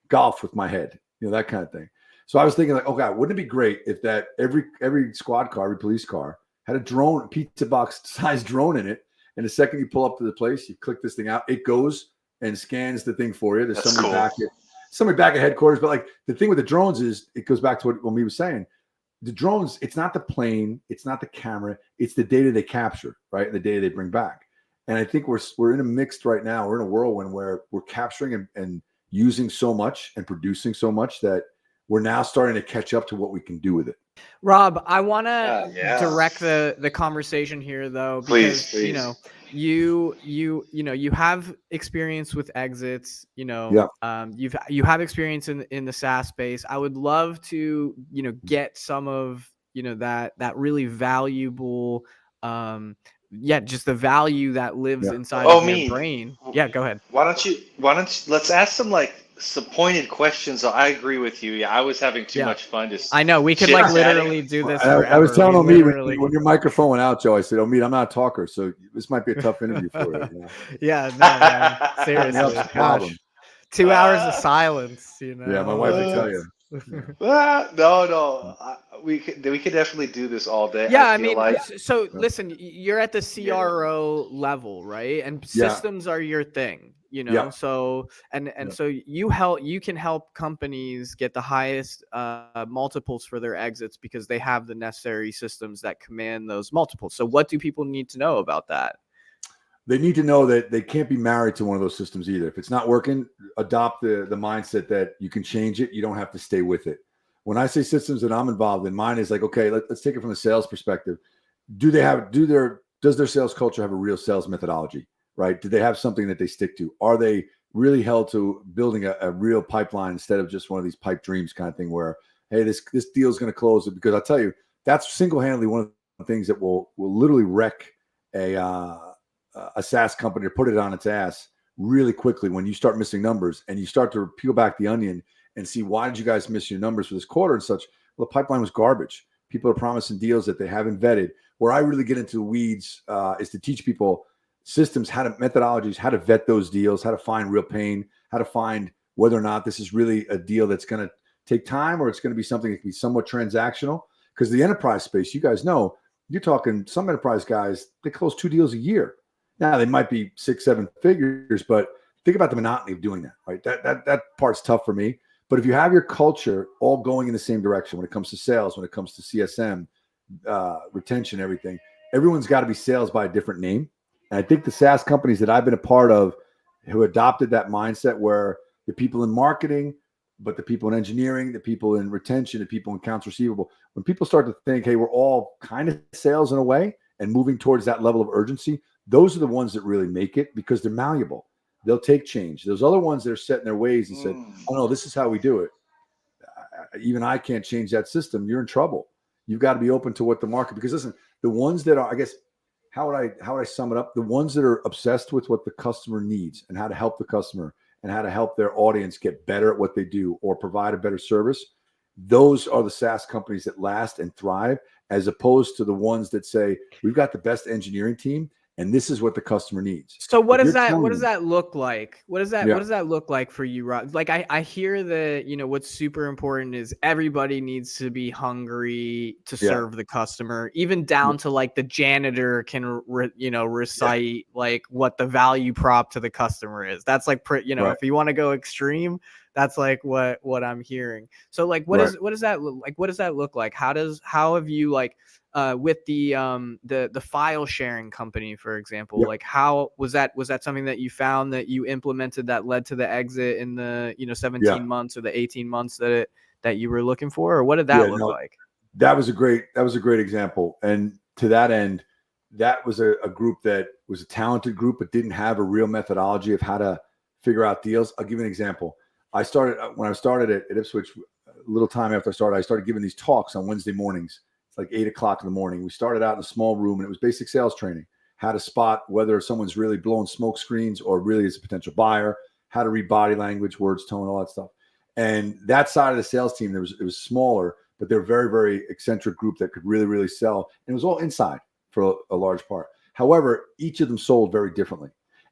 golf with my head, that kind of thing. So I was thinking like, oh God, wouldn't it be great if that every squad car, every police car had a drone, pizza box size drone in it. And the second you pull up to the place, you click this thing out, it goes and scans the thing for you. There's somebody back at headquarters. But like the thing with the drones is it goes back to what Omeed was saying. The drones, it's not the plane, it's not the camera, it's the data they capture, right? The data they bring back. And I think we're in a mixed right now. We're in a whirlwind where we're capturing and using so much and producing so much that we're now starting to catch up to what we can do with it. Rob, I want to direct the conversation here though, because please. You have experience with exits, you have experience in the SaaS space. I would love to, get some of, that really valuable, just the value that lives inside of your brain. Yeah, go ahead. Why don't you let's ask some pointed questions. I agree with you. Yeah, I was having too much fun. I know we could literally do this forever. I was telling Omeed when your microphone went out, Joe, I said, Omeed, I'm not a talker, so this might be a tough interview for you. Yeah, no, man. Seriously. Problem. 2 hours of silence, Yeah, my wife will tell you. No. We could definitely do this all day. Yeah, I mean, so listen, you're at the CRO level, right? And systems are your thing, So so you can help companies get the highest multiples for their exits because they have the necessary systems that command those multiples. So what do people need to know about that? They need to know that they can't be married to one of those systems either. If it's not working, adopt the mindset that you can change it. You don't have to stay with it. When I say systems that I'm involved in, mine is like, okay, let's take it from a sales perspective. Does their sales culture have a real sales methodology, right? Do they have something that they stick to? Are they really held to building a real pipeline instead of just one of these pipe dreams kind of thing where, hey, this deal is going to close? Because I'll tell you, that's single-handedly one of the things that will literally wreck a SaaS company or put it on its ass really quickly when you start missing numbers and you start to peel back the onion and see, why did you guys miss your numbers for this quarter and such? Well, the pipeline was garbage. People are promising deals that they haven't vetted. Where I really get into the weeds is to teach people systems, methodologies, how to vet those deals, how to find real pain, how to find whether or not this is really a deal that's going to take time or it's going to be something that can be somewhat transactional. Because the enterprise space, you guys know, you're talking some enterprise guys, they close 2 deals a year. Now they might be 6-7 figures, but think about the monotony of doing that, right? That part's tough for me. But if you have your culture all going in the same direction when it comes to sales, when it comes to CSM, retention, everything, everyone's got to be sales by a different name. And I think the SaaS companies that I've been a part of who adopted that mindset where the people in marketing, but the people in engineering, the people in retention, the people in accounts receivable, when people start to think, hey, we're all kind of sales in a way, and moving towards that level of urgency, those are the ones that really make it because they're malleable. They'll take change. Those other ones that are set in their ways and said, oh no, this is how we do it. Even I can't change that system. You're in trouble. You've got to be open to what the market, because listen, the ones that are, I guess, how would I sum it up? The ones that are obsessed with what the customer needs and how to help the customer and how to help their audience get better at what they do or provide a better service. Those are the SaaS companies that last and thrive, as opposed to the ones that say, we've got the best engineering team and this is what the customer needs. So what does that look like? What does that look like for you, Rob? Like I hear that, what's super important is everybody needs to be hungry to serve the customer, even down to like the janitor can recite like what the value prop to the customer is. That's like if you want to go extreme, that's like what I'm hearing. So like what does that look like? What does that look like? How have you like with the file sharing company, for example, like how was that something that you found that you implemented that led to the exit in the 17 months or the 18 months that you were looking for, or what did that look like? That was a great example. And to that end, that was a group that was a talented group but didn't have a real methodology of how to figure out deals. I'll give you an example. When I started at Ipswich, a little time after I started giving these talks on Wednesday mornings. It's like 8:00 in the morning. We started out in a small room and it was basic sales training, how to spot whether someone's really blowing smoke screens or really is a potential buyer, how to read body language, words, tone, all that stuff. And that side of the sales team, it was smaller, but they're a very, very eccentric group that could really, really sell. And it was all inside for a large part. However, each of them sold very differently.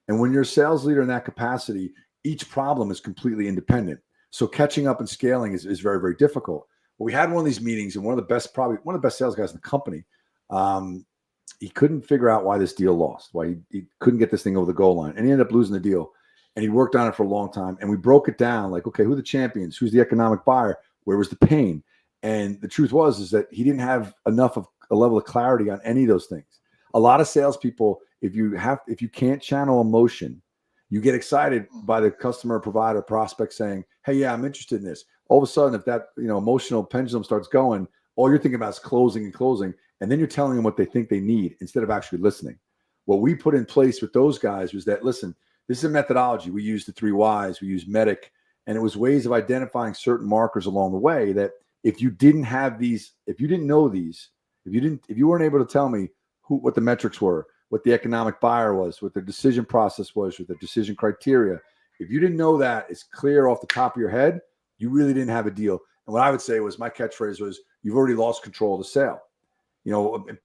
And when you're a sales leader in that capacity, each problem is completely independent. So catching up and scaling is very, very difficult. Well, we had one of these meetings, and one of the best sales guys in the company, he couldn't figure out why this deal lost, why he couldn't get this thing over the goal line. And he ended up losing the deal. And he worked on it for a long time. And we broke it down like, okay, who are the champions? Who's the economic buyer? Where was the pain? And the truth is that he didn't have enough of a level of clarity on any of those things. A lot of salespeople, if you can't channel emotion, you get excited by the customer, provider, prospect saying, hey, yeah, I'm interested in this. All of a sudden, if that emotional pendulum starts going, all you're thinking about is closing. And then you're telling them what they think they need instead of actually listening. What we put in place with those guys was that, listen, this is a methodology. We use the 3 Whys, we use MEDDIC, and it was ways of identifying certain markers along the way that if you didn't have these, if you didn't know these, if you weren't able to tell me what the metrics were, what the economic buyer was, what their decision process was, what their decision criteria, if you didn't know that, it's clear off the top of your head, you really didn't have a deal. And what I would say was, my catchphrase was, you've already lost control of the sale.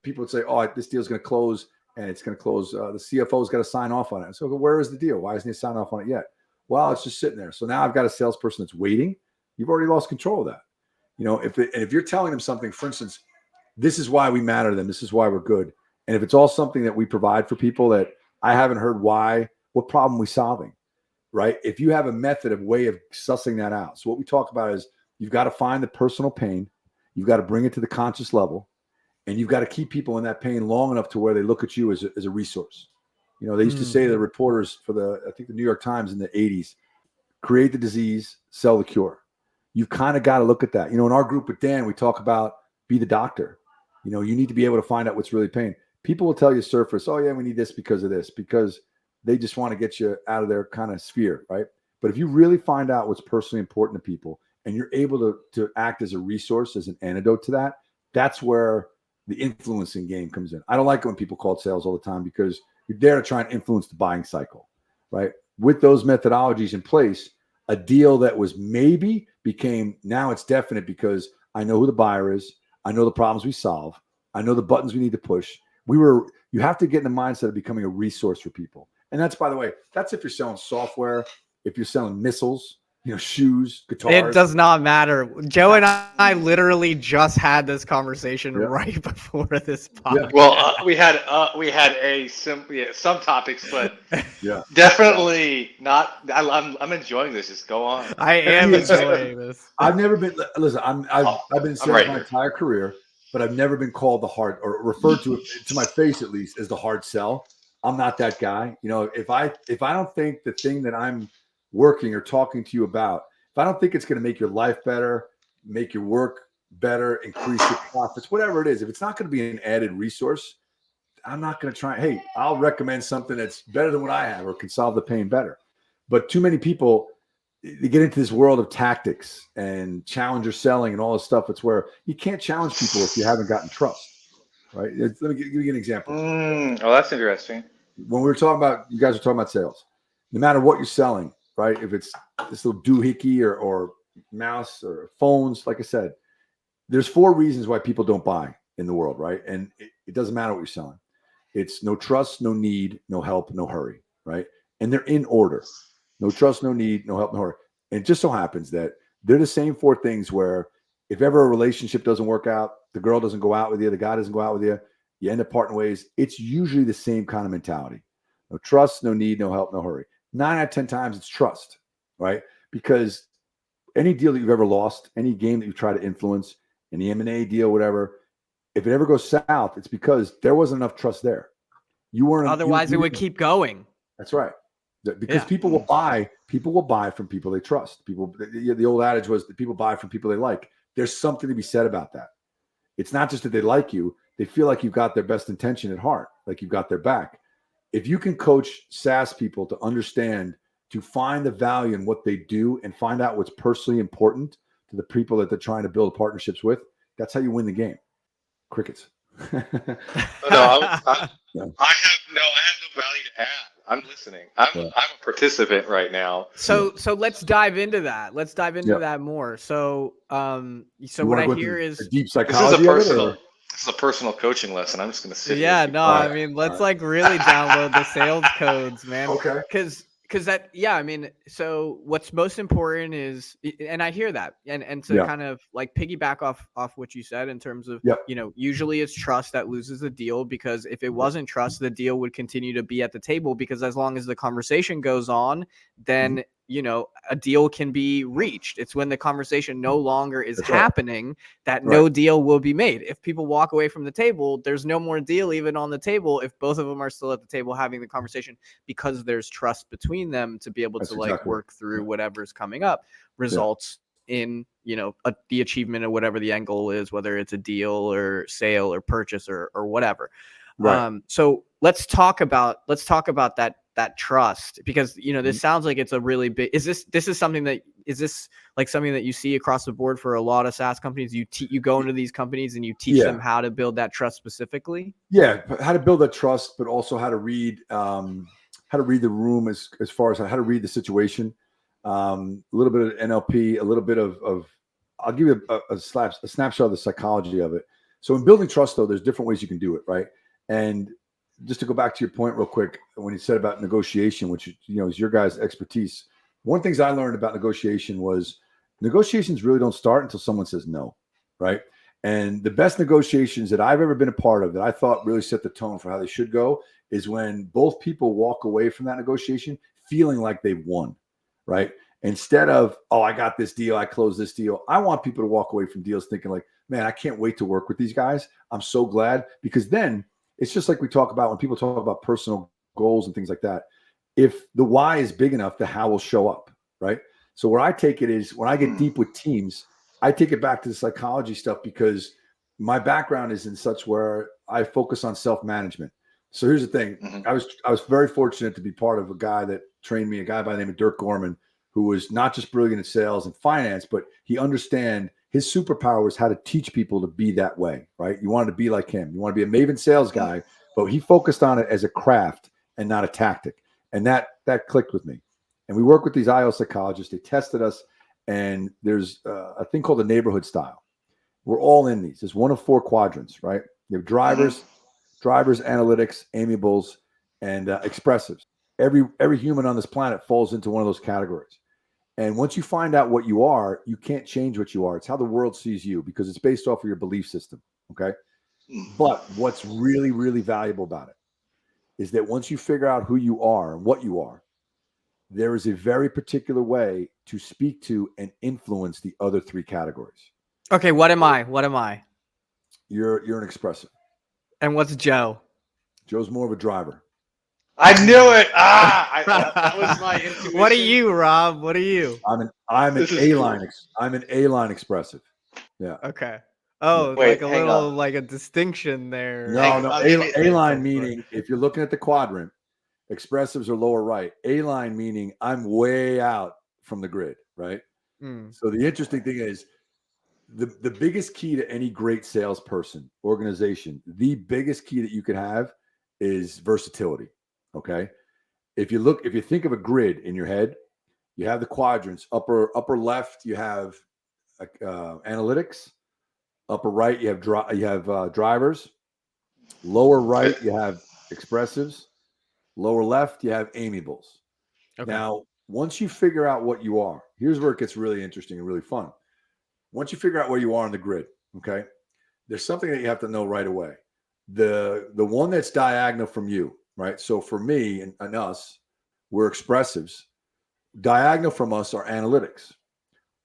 People would say, oh, this deal's going to close and it's going to close. The CFO's got to sign off on it. So where is the deal? Why hasn't he signed off on it yet? Well, it's just sitting there. So now I've got a salesperson that's waiting. You've already lost control of that. If you're telling them something, for instance, this is why we matter to them. This is why we're good. And if it's all something that we provide for people that I haven't heard what problem we solving, right? If you have a method of way of sussing that out. So what we talk about is you've got to find the personal pain. You've got to bring it to the conscious level. And you've got to keep people in that pain long enough to where they look at you as a resource. They used to say to the reporters for I think the New York Times in the 80s, create the disease, sell the cure. You've kind of got to look at that. In our group with Dan, we talk about be the doctor. You need to be able to find out what's really pain. People will tell you surface, oh yeah, we need this because of this, because they just want to get you out of their kind of sphere, right? But if you really find out what's personally important to people and you're able to act as a resource, as an antidote to that, that's where the influencing game comes in. I don't like it when people call it sales all the time, because you're there to try and influence the buying cycle, right? With those methodologies in place, a deal that was maybe became, now it's definite, because I know who the buyer is. I know the problems we solve. I know the buttons we need to push. You have to get in the mindset of becoming a resource for people. And that's, by the way, that's if you're selling software, if you're selling missiles, shoes, guitars. It does not matter. Joe and I literally just had this conversation right before this podcast. Well, we had some topics, but definitely not. I'm enjoying this. Just go on. I am enjoying this. I've never been. Listen, I've been in sales my entire career, but I've never been called the hard, or referred to my face at least, as the hard sell. I'm not that guy. If I don't think the thing that I'm working or talking to you about, if I don't think it's going to make your life better, make your work better, increase your profits, whatever it is, if it's not going to be an added resource, I'm not going to try. Hey, I'll recommend something that's better than what I have or can solve the pain better. But too many people, they get into this world of tactics and challenger selling and all this stuff. It's where you can't challenge people if you haven't gotten trust, right? Let me give you an example. Oh, that's interesting. When we were talking about, you guys were talking about sales, no matter what you're selling, right? If it's this little doohickey or mouse or phones, like I said, there's 4 reasons why people don't buy in the world, right? And it doesn't matter what you're selling. It's no trust, no need, no help, no hurry, right? And they're in order. No trust, no need, no help, no hurry. And it just so happens that they're the same 4 things where if ever a relationship doesn't work out, the girl doesn't go out with you, the guy doesn't go out with you, you end up parting ways. It's usually the same kind of mentality. No trust, no need, no help, no hurry. 9 out of 10 times it's trust, right? Because any deal that you've ever lost, any game that you try to influence, any M&A deal, whatever, if it ever goes south, it's because there wasn't enough trust there. You weren't. Otherwise, it would keep going. That's right. Because people will buy from people they trust. People, the old adage was that people buy from people they like. There's something to be said about that. It's not just that they like you; they feel like you've got their best intention at heart, like you've got their back. If you can coach SaaS people to understand, to find the value in what they do, and find out what's personally important to the people that they're trying to build partnerships with, that's how you win the game. Crickets. I have no value to add. I'm listening. I'm a participant right now. So let's dive into that. Let's dive into that more. So what I hear is deep psychology. This is a personal coaching lesson. I'm just going to sit here. Yeah, no, I mean, let's really download the sales codes, man. Okay. Because that, I mean, so what's most important is, and I hear that, and to kind of like piggyback off what you said in terms of, usually it's trust that loses the deal, because if it wasn't trust, the deal would continue to be at the table, because as long as the conversation goes on, then, a deal can be reached. It's when the conversation no longer is happening that no deal will be made. If people walk away from the table, there's no more deal even on the table if both of them are still at the table having the conversation, because there's trust between them to be able to work through whatever's coming up, results in, the achievement of whatever the end goal is, whether it's a deal or sale or purchase or whatever. Right. So let's talk about that trust, because this sounds like it's a really big. Is this something that you see across the board for a lot of SaaS companies? You go into these companies and you teach them how to build that trust specifically. Yeah, how to build that trust, but also how to read the room as far as how to read the situation. A little bit of NLP, a little bit of I'll give you a snapshot of the psychology of it. So in building trust, though, there's different ways you can do it, right? And just to go back to your point real quick, when you said about negotiation, which is your guys' expertise, one of the things I learned about negotiation was negotiations really don't start until someone says no, right? And the best negotiations that I've ever been a part of that I thought really set the tone for how they should go is when both people walk away from that negotiation feeling like they've won, right? Instead of, oh, I got this deal, I closed this deal. I want people to walk away from deals thinking like, man, I can't wait to work with these guys. I'm so glad, because then it's just like we talk about when people talk about personal goals and things like that. If the why is big enough, the how will show up, right? So where I take it is when I get deep with teams, I take it back to the psychology stuff, because my background is in such where I focus on self-management. So here's the thing. I was very fortunate to be part of a guy that trained me, a guy by the name of Dirk Gorman, who was not just brilliant at sales and finance, but he understand his superpower was how to teach people to be that way, right? You wanted to be like him. You want to be a Maven sales guy, but he focused on it as a craft and not a tactic. And that clicked with me. And we work with these IO psychologists. They tested us, and there's a thing called the neighborhood style. We're all in these. It's one of 4 quadrants, right? You have drivers, analytics, amiables, and expressives. Every human on this planet falls into one of those categories. And once you find out what you are, you can't change what you are. It's how the world sees you, because it's based off of your belief system. Okay. But what's really, really valuable about it is that once you figure out who you are and what you are, there is a very particular way to speak to and influence the other 3 categories. Okay. What am I? You're an expressive. And what's Joe? Joe's more of a driver. I knew it. That was my intuition. What are you, Rob? What are you? I'm an A-line expressive. Yeah. Okay. Oh, Wait, like a hang little on. like a distinction there. Hang No, on, give me- A-line meaning if you're looking at the quadrant, expressives are lower right. A-line meaning I'm way out from the grid, right? Mm, So the interesting thing is the biggest key to any great salesperson, organization, the biggest key that you could have is versatility. Okay. If you think of a grid in your head, you have the quadrants. Upper left, you have analytics. Upper right, you have drivers. Lower right, you have expressives. Lower left, you have amiables. okay. Now, once you figure out what you are, here's where it gets really interesting and really fun. Once you figure out where you are on the grid, okay, there's something that you have to know right away. The one that's diagonal from you, right? So for me and us, we're expressives. Diagonal from us are analytics.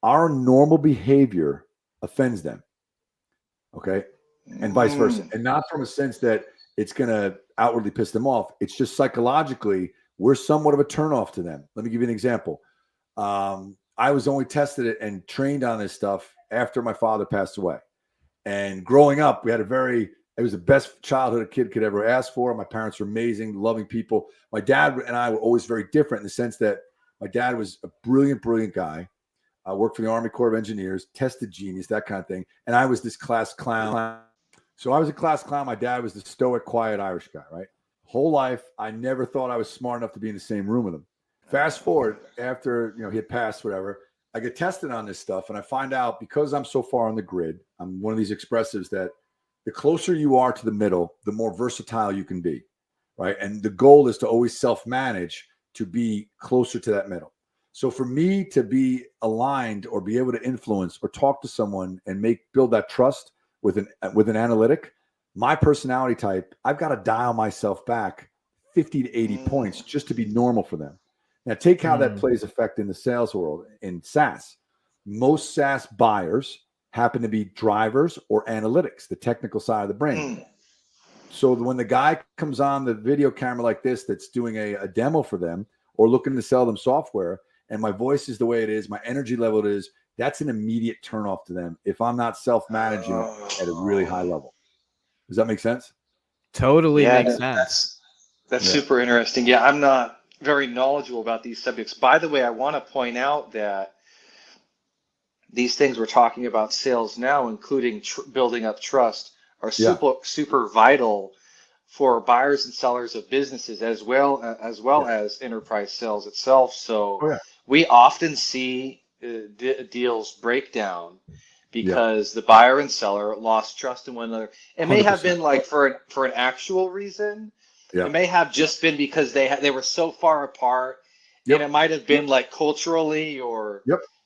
Our normal behavior offends them, okay, and vice versa, and not from a sense that it's going to outwardly piss them off. It's just psychologically we're somewhat of a turnoff to them. Let me give you an example. I was only tested and trained on this stuff after my father passed away. And growing up, it was the best childhood a kid could ever ask for. My parents were amazing, loving people. My dad and I were always very different in the sense that my dad was a brilliant, brilliant guy. I worked for the Army Corps of Engineers, tested genius, that kind of thing. And I was this class clown. So I was a class clown. My dad was the stoic, quiet Irish guy, right? Whole life, I never thought I was smart enough to be in the same room with him. Fast forward after, he had passed, whatever, I get tested on this stuff and I find out because I'm so far on the grid, I'm one of these expressives that the closer you are to the middle, the more versatile you can be, right? And the goal is to always self-manage to be closer to that middle. So for me to be aligned or be able to influence or talk to someone and build that trust with an analytic, my personality type, I've got to dial myself back 50 to 80 points just to be normal for them. Now, take how that plays effect in the sales world. In SaaS, most SaaS buyers happen to be drivers or analytics, the technical side of the brain. So when the guy comes on the video camera like this that's doing a demo for them or looking to sell them software, and my voice is the way it is, my energy level it is, that's an immediate turnoff to them if I'm not self-managing at a really high level. Does that make sense? Totally makes sense. That's super interesting. Yeah, I'm not very knowledgeable about these subjects. By the way, I want to point out that these things we're talking about sales now, including building up trust, are super vital for buyers and sellers of businesses as well as enterprise sales itself. So we often see deals break down because the buyer and seller lost trust in one another. It may 100%. have been like for an actual reason. It may have just been because they were so far apart, and it might have been like culturally or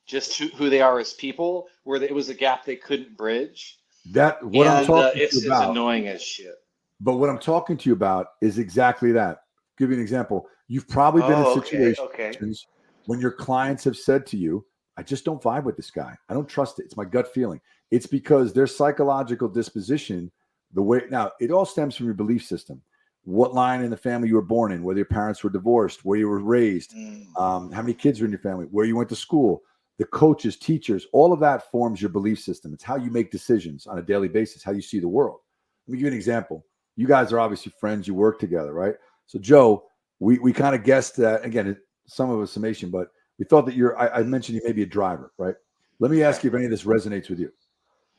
just who they are as people, where it was a gap they couldn't bridge. I'm talking to you it's about. annoying as shit. But what I'm talking to you about is exactly that. I'll give you an example. You've probably been in situations when your clients have said to you, I just don't vibe with this guy. I don't trust it. It's my gut feeling. It's because their psychological disposition, now it all stems from your belief system. What line in the family you were born in, whether your parents were divorced, where you were raised, how many kids were in your family, where you went to school, the coaches, teachers, all of that forms your belief system. It's how you make decisions on a daily basis, how you see the world. Let me give you an example. You guys are obviously friends. You work together, right? So, Joe, we kind of guessed that, again, some of a summation, but we thought that I mentioned you may be a driver, right? Let me ask you if any of this resonates with you.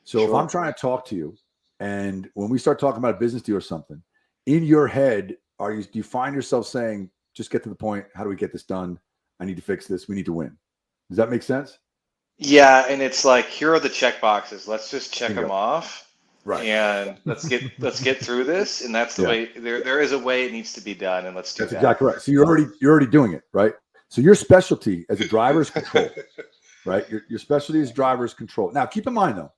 So if I'm trying to talk to you and when we start talking about a business deal or something, in your head, do you find yourself saying, just get to the point, how do we get this done? I need to fix this. We need to win. Does that make sense? Yeah, and it's like, here are the check boxes. Let's just check Bingo. them off. Right. And let's get through this. And that's the way there is a way it needs to be done. And let's do that. That's exactly right. So you're already doing it, right? So your specialty as a driver is control, right? Your specialty is driver's control. Now, keep in mind though,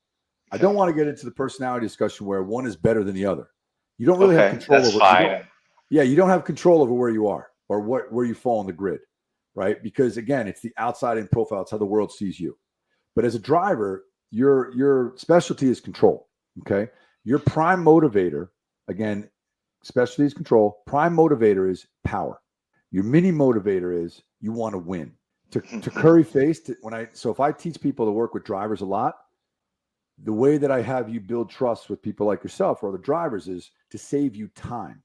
I don't want to get into the personality discussion where one is better than the other. You don't really have control over. Fine. You don't have control over where you are or where you fall on the grid, right? Because again, it's the outside in profile. It's how the world sees you. But as a driver, your specialty is control. Okay. Your prime motivator, again, specialty is control. Prime motivator is power. Your mini motivator is you want to win. To curry face, if I teach people to work with drivers a lot, The way that I have you build trust with people like yourself or the drivers is to save you time.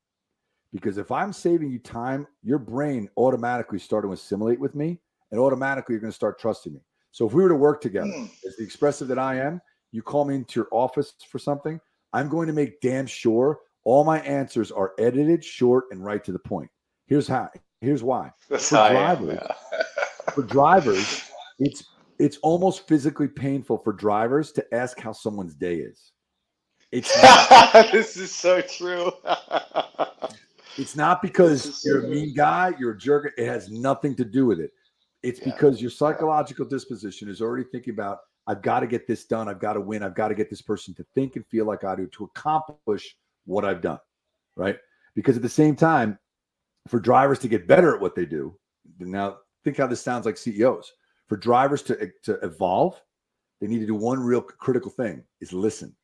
Because if I'm saving you time, your brain automatically started to assimilate with me, and automatically you're going to start trusting me. So if we were to work together, as the expressive that I am, you call me into your office for something, I'm going to make damn sure all my answers are edited, short, and right to the point. Here's how. Here's why. That's For how drivers, I am, yeah. for drivers, it's almost physically painful for drivers to ask how someone's day is. It's not. This is so true. It's not because you're a mean guy, you're a jerk. It has nothing to do with it. It's because your psychological disposition is already thinking about, I've got to get this done. I've got to win. I've got to get this person to think and feel like I do to accomplish what I've done, right? Because at the same time, for drivers to get better at what they do, now think how this sounds like CEOs. For drivers to evolve, they need to do one real critical thing, is listen.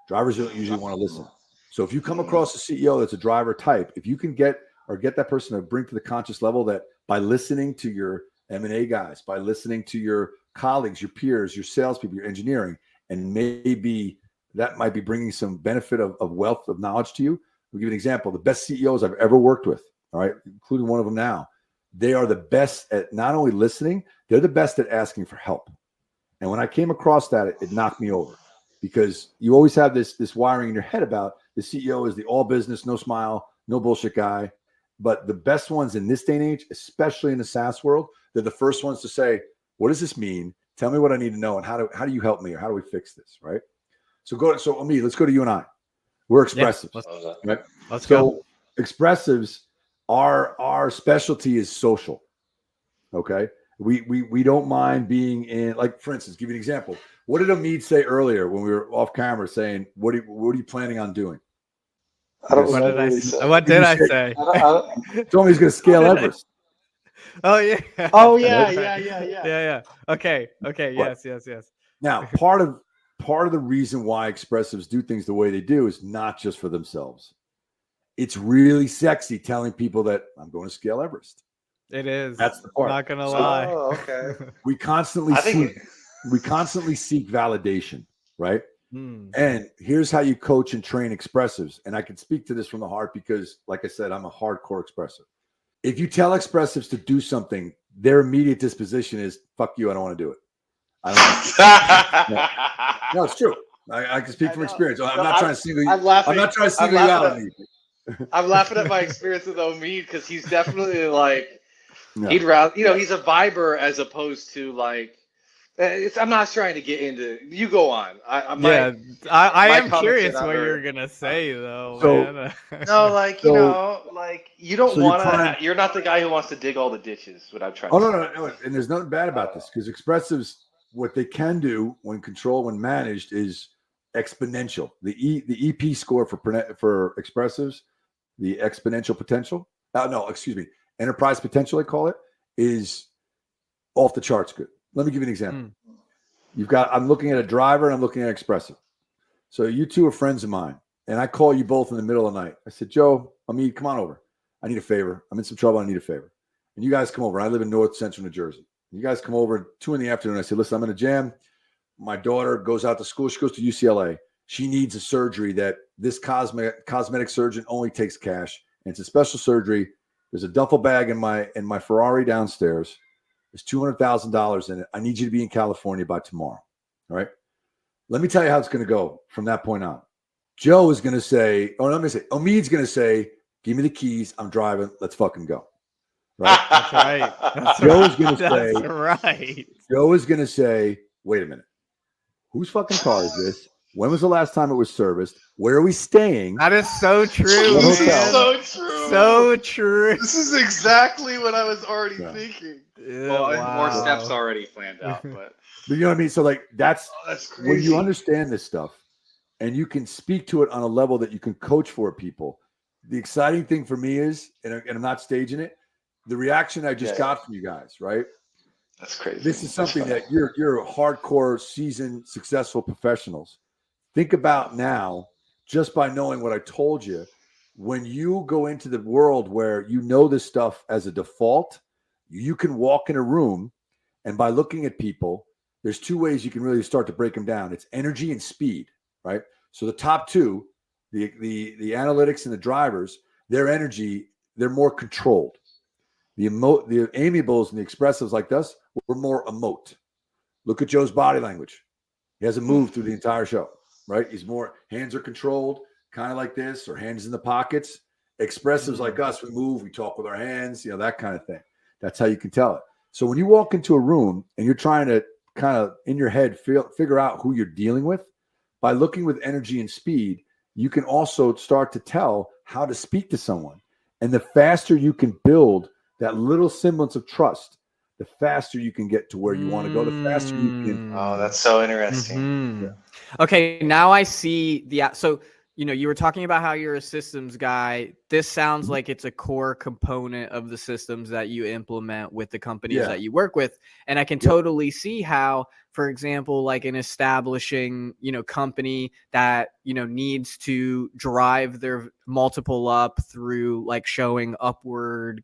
Drivers don't usually want to listen. So if you come across a CEO that's a driver type, if you can get that person to bring to the conscious level that by listening to your M&A guys, by listening to your colleagues, your peers, your salespeople, your engineering, and maybe that might be bringing some benefit of wealth of knowledge to you. I'll give you an example. The best CEOs I've ever worked with, all right, including one of them now, they are the best at not only listening, they're the best at asking for help. And when I came across that, it knocked me over, because you always have this wiring in your head about the CEO is the all business, no smile, no bullshit guy. But the best ones in this day and age, especially in the SaaS world, they're the first ones to say, what does this mean? Tell me what I need to know, and how do you help me, or how do we fix this, right? So Omeed, let's go to you and I. We're expressive, right? Let's go. Expressives, our specialty is social. Okay. We don't mind being in, like, for instance, give you an example. What did Omeed say earlier when we were off camera saying, what are you planning on doing? What did I say? Told me he's going to scale Everest. Oh yeah. Oh yeah. Okay. Yes. Now, part of the reason why expressives do things the way they do is not just for themselves. It's really sexy telling people that I'm going to scale Everest. It is. That's the part. Not gonna lie. Oh, okay. We constantly seek validation, right? And here's how you coach and train expressives. And I can speak to this from the heart because, like I said, I'm a hardcore expressive. If you tell expressives to do something, their immediate disposition is, fuck you, I don't want to do it. No, it's true. I can speak from experience. I'm not trying to single you out. I'm laughing at my experience with Omeed because he's definitely like, he'd rather, he's a viber as opposed to like, I'm not trying to get into. You go on. I am curious what you're gonna say though. Man. No, like you don't want to. You're not the guy who wants to dig all the ditches. What I'm trying. Oh to no. And there's nothing bad about this, because expressives, what they can do when controlled, when managed, is exponential. The EP score for expressives, the exponential potential. Enterprise potential, I call it, is off the charts good. Let me give you an example. I'm looking at a driver and I'm looking at expressive. So you two are friends of mine, and I call you both in the middle of the night. I said, Joe, Omeed, come on over. I need a favor. I'm in some trouble. I need a favor. And you guys come over. I live in North Central New Jersey. You guys come over at 2 p.m. I said, listen, I'm in a jam. My daughter goes out to school. She goes to UCLA. She needs a surgery that this cosmetic surgeon only takes cash. And it's a special surgery. There's a duffel bag in my Ferrari downstairs. There's $200,000 in it. I need you to be in California by tomorrow. All right. Let me tell you how it's going to go from that point on. Joe is going to say, Omeed's going to say, give me the keys. I'm driving. Let's fucking go. Right. That's right. Joe is going to say, right. Joe is going to say, wait a minute. Whose fucking car is this? When was the last time it was serviced? Where are we staying? That is so true. This is so true. So true. This is exactly what I was already thinking. Well, I have more steps already planned out, but you know what I mean? So like that's crazy. When you understand this stuff and you can speak to it on a level that you can coach for people. The exciting thing for me is, and I'm not staging it, the reaction I just got from you guys, right? That's crazy. This is something that you're hardcore, seasoned, successful professionals. Think about now, just by knowing what I told you, when you go into the world where you know this stuff as a default, you can walk in a room and by looking at people, there's two ways you can really start to break them down. It's energy and speed, right? So the top two, the analytics and the drivers, their energy, they're more controlled. The amiables and the expressives like us, we're more emote. Look at Joe's body language. He hasn't moved through the entire show, right? He's more, hands are controlled, kind of like this, or hands in the pockets. Expressives like us, we move, we talk with our hands, that kind of thing. That's how you can tell it. So when you walk into a room and you're trying to kind of in your head figure out who you're dealing with, by looking with energy and speed, you can also start to tell how to speak to someone. And the faster you can build that little semblance of trust, the faster you can get to where you want to go, the faster you can. Oh, that's so interesting. Mm-hmm. Okay, now I see so you were talking about how you're a systems guy. This sounds like it's a core component of the systems that you implement with the companies that you work with. And I can totally see how, for example, like an establishing, company that, needs to drive their multiple up through like showing upward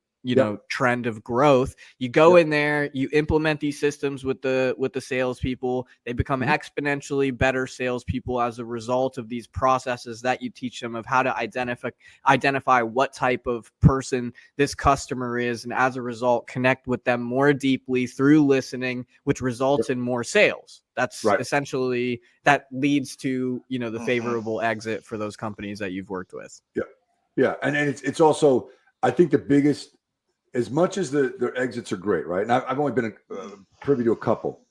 trend of growth. You go in there, you implement these systems with the salespeople. They become exponentially better salespeople as a result of these processes that you teach them of how to identify what type of person this customer is, and as a result, connect with them more deeply through listening, which results in more sales. That's essentially that leads to the favorable exit for those companies that you've worked with. Yeah, and it's also, I think, the biggest. As much as their exits are great, right? And I've only been privy to a couple,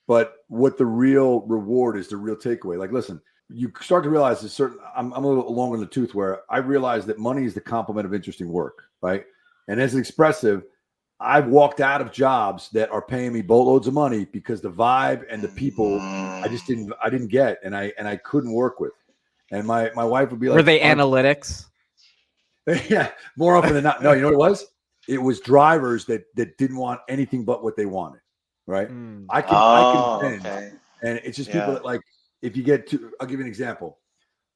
but what the real reward is, the real takeaway. Like, listen, you start to realize there's certain. I'm a little long in the tooth where I realize that money is the complement of interesting work, right? And as an expressive, I've walked out of jobs that are paying me boatloads of money because the vibe and the people I didn't get, and I couldn't work with. And my wife would be like, were they analytics? Yeah, more often than not. No, you know what it was? It was drivers that didn't want anything but what they wanted, right? I can bend, and it's just people that, like, if you get to, I'll give you an example.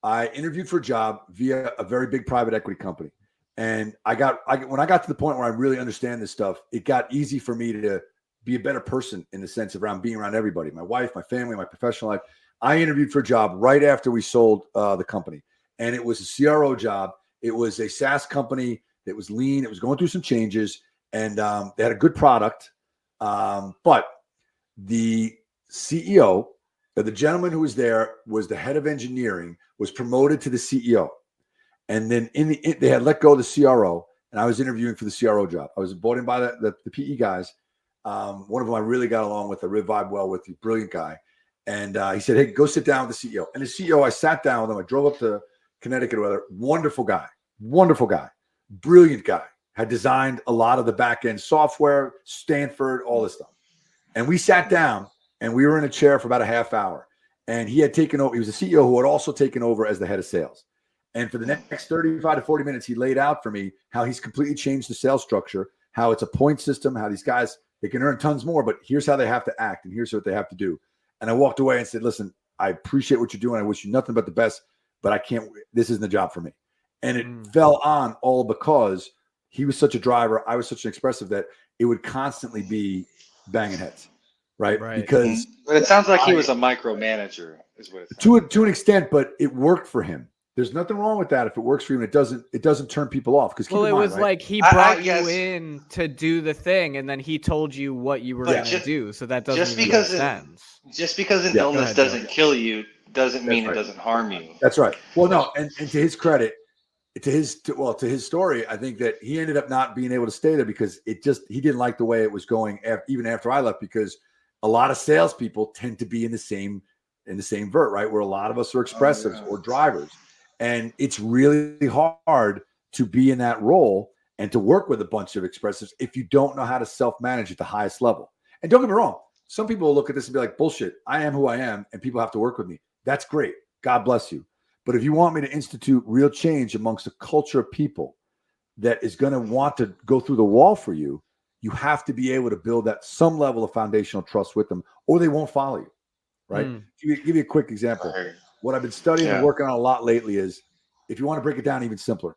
I interviewed for a job via a very big private equity company, and when I got to the point where I really understand this stuff, it got easy for me to be a better person in the sense of being around everybody, my wife, my family, my professional life. I interviewed for a job right after we sold the company, and it was a CRO job. It was a SaaS company. It was lean. It was going through some changes, and they had a good product. But the CEO, the gentleman who was there, was the head of engineering, was promoted to the CEO. And then they had let go of the CRO, and I was interviewing for the CRO job. I was brought in by the PE guys. One of them I really got along with. I really vibe well with. He's a brilliant guy. And he said, hey, go sit down with the CEO. And the CEO, I sat down with him. I drove up to Connecticut or whatever. Wonderful guy. Brilliant guy, had designed a lot of the back end software, Stanford, all this stuff. And we sat down and we were in a chair for about a half hour. And he had taken over. He was a CEO who had also taken over as the head of sales. And for the next 35 to 40 minutes, he laid out for me how he's completely changed the sales structure, how it's a point system, how these guys, they can earn tons more, but here's how they have to act and here's what they have to do. And I walked away and said, listen, I appreciate what you're doing. I wish you nothing but the best, but I can't, this isn't the job for me. And it fell on all because he was such a driver. I was such an expressive that it would constantly be banging heads, right? Because but it sounds like he was a micromanager, is what it sounds to an extent, but it worked for him. There's nothing wrong with that if it works for you and it doesn't turn people off. Because it was like he brought you in to do the thing, and then he told you what you were going to do. So that doesn't make sense. Just because an illness doesn't kill you doesn't mean it doesn't harm you. That's right. Well, no, and to his credit. To his story, I think that he ended up not being able to stay there because he didn't like the way it was going even after I left, because a lot of salespeople tend to be in the same vert, right? Where a lot of us are expressives or drivers. And it's really hard to be in that role and to work with a bunch of expressives if you don't know how to self-manage at the highest level. And don't get me wrong, some people will look at this and be like, bullshit, I am who I am and people have to work with me. That's great. God bless you. But if you want me to institute real change amongst a culture of people that is going to want to go through the wall for you, you have to be able to build that some level of foundational trust with them, or they won't follow you, right? Give you a quick example. What I've been studying and working on a lot lately is, if you want to break it down even simpler,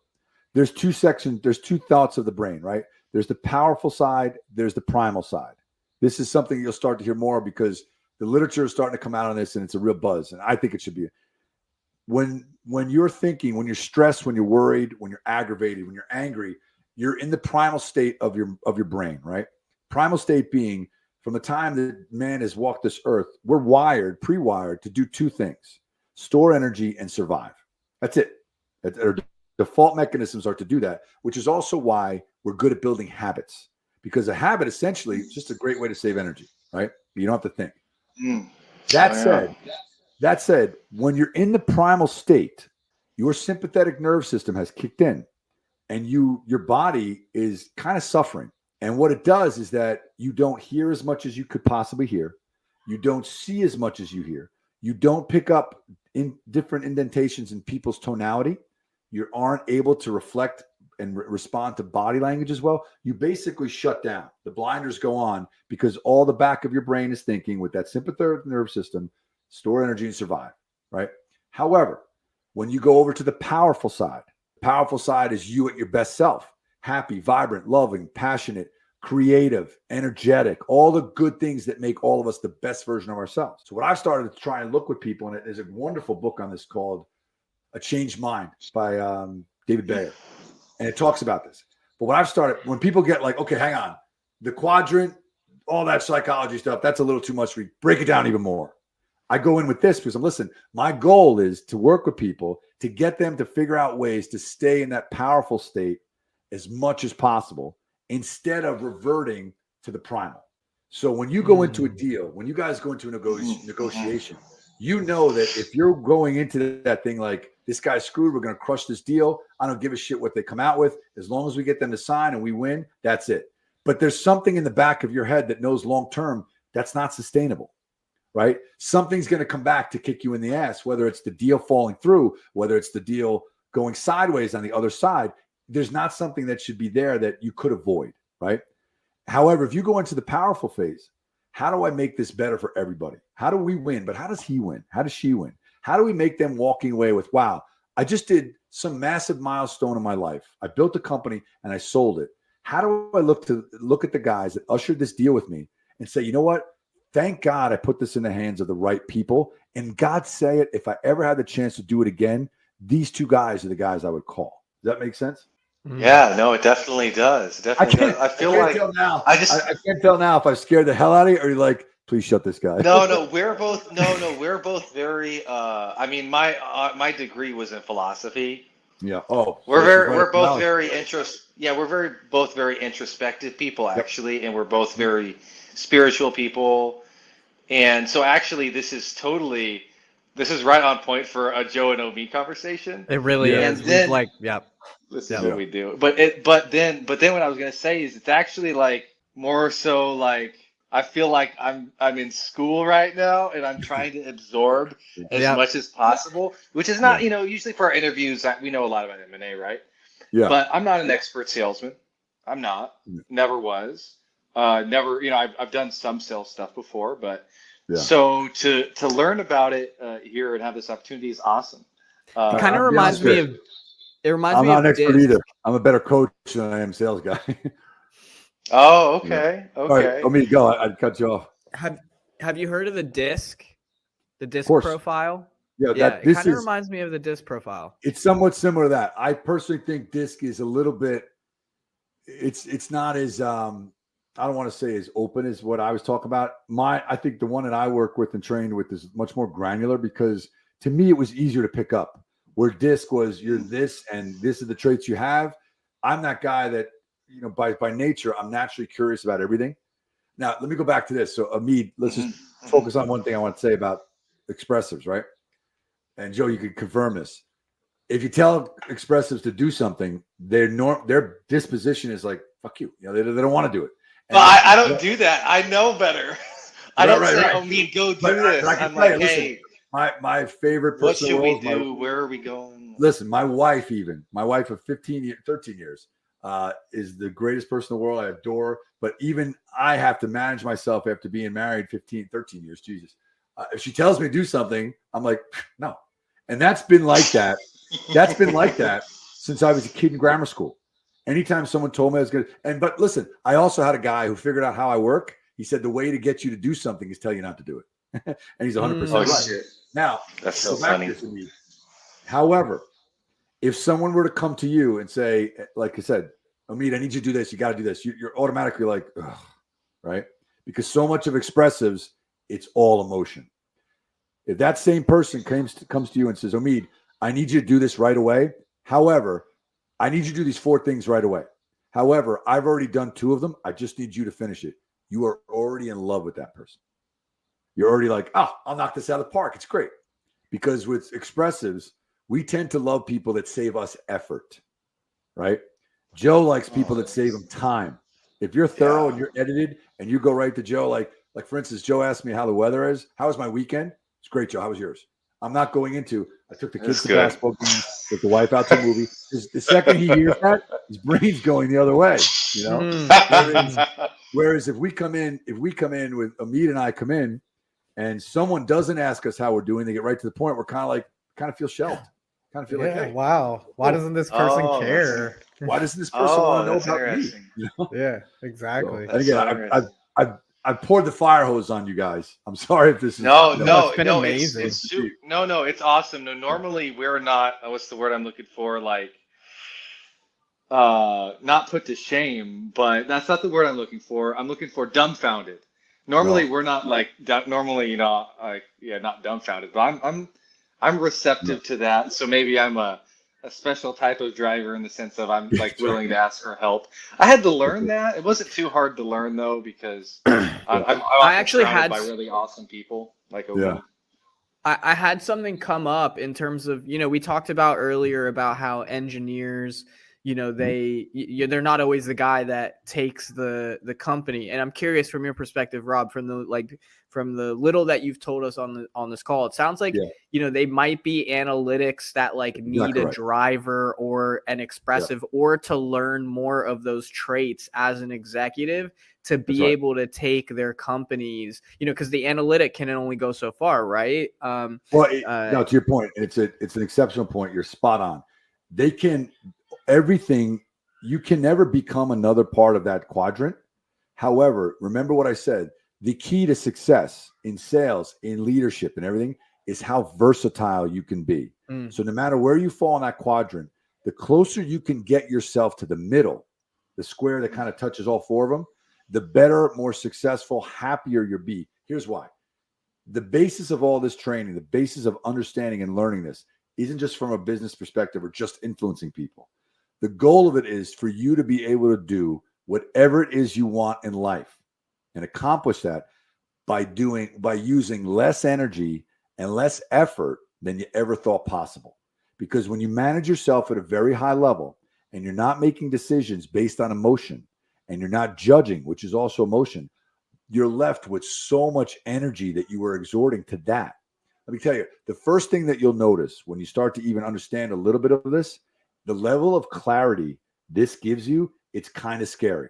there's two sections, there's two thoughts of the brain, right? There's the powerful side, there's the primal side. This is something you'll start to hear more because The literature is starting to come out on this, and it's a real buzz. And I think it should be. When you're thinking, when you're stressed, when you're worried, when you're aggravated, when you're angry, you're in the primal state of your brain, right? Primal state being from the time that man has walked this earth, we're pre-wired to do two things: store energy and survive. That's it. Our default mechanisms are to do that, which is also why we're good at building habits, because a habit essentially is just a great way to save energy, right? You don't have to think. That said, when you're in the primal state, your sympathetic nerve system has kicked in, and your body is kind of suffering. And what it does is that you don't hear as much as you could possibly hear. You don't see as much as you hear. You don't pick up in different indentations in people's tonality. You aren't able to reflect and respond to body language as well. You basically shut down. The blinders go on because all the back of your brain is thinking with that sympathetic nerve system, store energy and survive, right? However, when you go over to the powerful side is you at your best self. Happy, vibrant, loving, passionate, creative, energetic, all the good things that make all of us the best version of ourselves. So what I've started to try and look with people, and there's a wonderful book on this called A Changed Mind by David Bayer. And it talks about this. But what I've started, when people get like, okay, hang on, the quadrant, all that psychology stuff, that's a little too much for me. Break it down even more. I go in with this because listen, my goal is to work with people to get them to figure out ways to stay in that powerful state as much as possible instead of reverting to the primal. So when you go into a deal, when you guys go into a negotiation, you know that if you're going into that thing like, this guy's screwed, we're going to crush this deal, I don't give a shit what they come out with. As long as we get them to sign and we win, that's it. But there's something in the back of your head that knows long-term that's not sustainable, right? Something's going to come back to kick you in the ass, whether it's the deal falling through, whether it's the deal going sideways on the other side. There's not something that should be there that you could avoid, right? However, if you go into the powerful phase, how do I make this better for everybody? How do we win? But how does he win? How does she win? How do we make them walking away with, wow, I just did some massive milestone in my life. I built a company and I sold it. How do I look at the guys that ushered this deal with me and say, you know what? Thank God I put this in the hands of the right people. And God say it, if I ever had the chance to do it again, these two guys are the guys I would call. Does that make sense? Yeah, no, it definitely does. Definitely does. I can't tell now if I scared the hell out of you or you're like, please shut this guy. No, we're both very. I mean, my degree was in philosophy. Yeah. Oh, we're both very introspective people actually, Yep. and we're both very spiritual people. And so actually, this is right on point for a Joe and Omeed conversation. It really is. And then, This is what we do. But then what I was gonna say is it's actually like more so like I feel like I'm in school right now and I'm trying to absorb as much as possible, which is not, usually for our interviews we know a lot about M&A, right? Yeah. But I'm not an expert salesman. I'm not. Never was. Never, I've done some sales stuff before, but so to learn about it here and have this opportunity is awesome. It kind of reminds me of. It reminds me of. I'm not an expert either. I'm a better coach than I am sales guy. Oh, okay. All right, Omeed, go. I'd cut you off. Have you heard of the DISC? The DISC profile? Yeah, it kind of reminds me of the DISC profile. It's somewhat similar to that. I personally think DISC is a little bit. It's not as I don't want to say as open as what I was talking about. I think the one that I work with and trained with is much more granular because to me it was easier to pick up. Where DISC was, you're this and this is the traits you have. I'm that guy that, by nature, I'm naturally curious about everything. Now, let me go back to this. So, Omeed, let's just focus on one thing I want to say about expressives, right? And Joe, you can confirm this. If you tell expressives to do something, their disposition is like, fuck you. They don't want to do it. And well, I don't do that. I know better. I don't say, Omeed, go do this. I'm like, hey. My favorite person. What should we do? Where are we going? Listen, my wife of 13 years, is the greatest person in the world. I adore, but even I have to manage myself after being married 13 years. Jesus. If she tells me to do something, I'm like, no. And that's been like that. That's been like that since I was a kid in grammar school. Anytime someone told me I was going to, but listen, I also had a guy who figured out how I work. He said, the way to get you to do something is tell you not to do it. and he's 100% Oh, right. shit. Now, That's so go back funny. to this, Omeed. However, if someone were to come to you and say, like I said, Omeed, I need you to do this. You got to do this. You're automatically like, ugh, right? Because so much of Expressives, it's all emotion. If that same person comes to you and says, Omeed, I need you to do this right away. However, I need you to do these 4 things right away. However, I've already done 2 of them. I just need you to finish it. You are already in love with that person. You're already like, oh, I'll knock this out of the park. It's great. Because with Expressives, we tend to love people that save us effort, right? Joe likes people that save him time. If you're thorough and you're edited and you go right to Joe, like for instance, Joe asked me how the weather is. How was my weekend? It's great, Joe. How was yours? I'm not going into, I took the kids to basketball games, took the wife out to a movie. The second he hears that, his brain's going the other way, you know? Whereas if we come in with Omeed and I come in and someone doesn't ask us how we're doing, they get right to the point. We're kind of feel shelved. Kind of feel like, hey, wow. Why doesn't this person care? Why doesn't this person want to know that's about me? interesting. You know? Yeah, exactly. So, and again, I've poured the fire hose on you guys. I'm sorry if this is it's been amazing. It's awesome. No, normally we're not. What's the word I'm looking for? Like, not put to shame, but that's not the word I'm looking for. I'm looking for dumbfounded. Normally we're not like normally, not dumbfounded, but I'm receptive to that. So maybe I'm a special type of driver in the sense of I'm like willing to ask for help. I had to learn that. It wasn't too hard to learn though, because I actually had by really awesome people like I had something come up in terms of, we talked about earlier about how engineers, they're not always the guy that takes the company. And I'm curious from your perspective, Rob, from the little that you've told us on this call, it sounds like, they might be analytics that need a driver or an Expressive or to learn more of those traits as an executive to be able to take their companies, because the analytic can only go so far, right? No, to your point, it's an exceptional point. You're spot on. They can everything. You can never become another part of that quadrant. However, remember what I said. The key to success in sales, in leadership, and everything is how versatile you can be. So no matter where you fall in that quadrant, the closer you can get yourself to the middle, the square that kind of touches all 4 of them, the better, more successful, happier you'll be. Here's why. The basis of all this training, the basis of understanding and learning this isn't just from a business perspective or just influencing people. The goal of it is for you to be able to do whatever it is you want in life and accomplish that by using less energy and less effort than you ever thought possible. Because when you manage yourself at a very high level and you're not making decisions based on emotion and you're not judging, which is also emotion, you're left with so much energy that you were exhorting to that. Let me tell you, the first thing that you'll notice when you start to even understand a little bit of this, the level of clarity this gives you, it's kind of scary.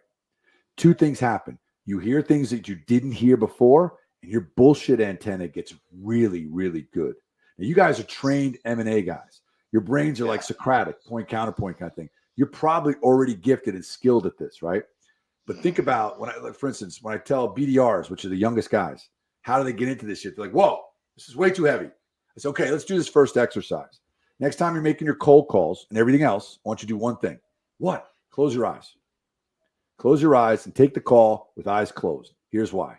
2 things happen. You hear things that you didn't hear before, and your bullshit antenna gets really, really good. Now, you guys are trained M&A guys. Your brains are like Socratic, point, counterpoint kind of thing. You're probably already gifted and skilled at this, right? But think about for instance, when I tell BDRs, which are the youngest guys, how do they get into this shit? They're like, whoa, this is way too heavy. It's okay. Let's do this first exercise. Next time you're making your cold calls and everything else, I want you to do one thing. What? Close your eyes. Close your eyes and take the call with eyes closed. Here's why.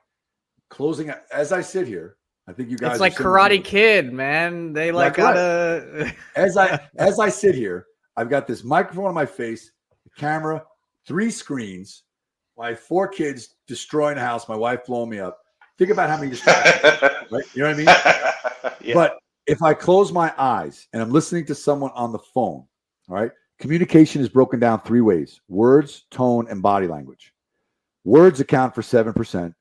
Closing, as I sit here, I think you guys. It's like Karate Kid, man. They gotta. As I sit here, I've got this microphone on my face, the camera, 3 screens. My 4 kids destroying the house. My wife blowing me up. Think about how many distractions, right? You know what I mean? But if I close my eyes and I'm listening to someone on the phone, all right, communication is broken down 3 ways: words, tone, and body language. Words account for 7%.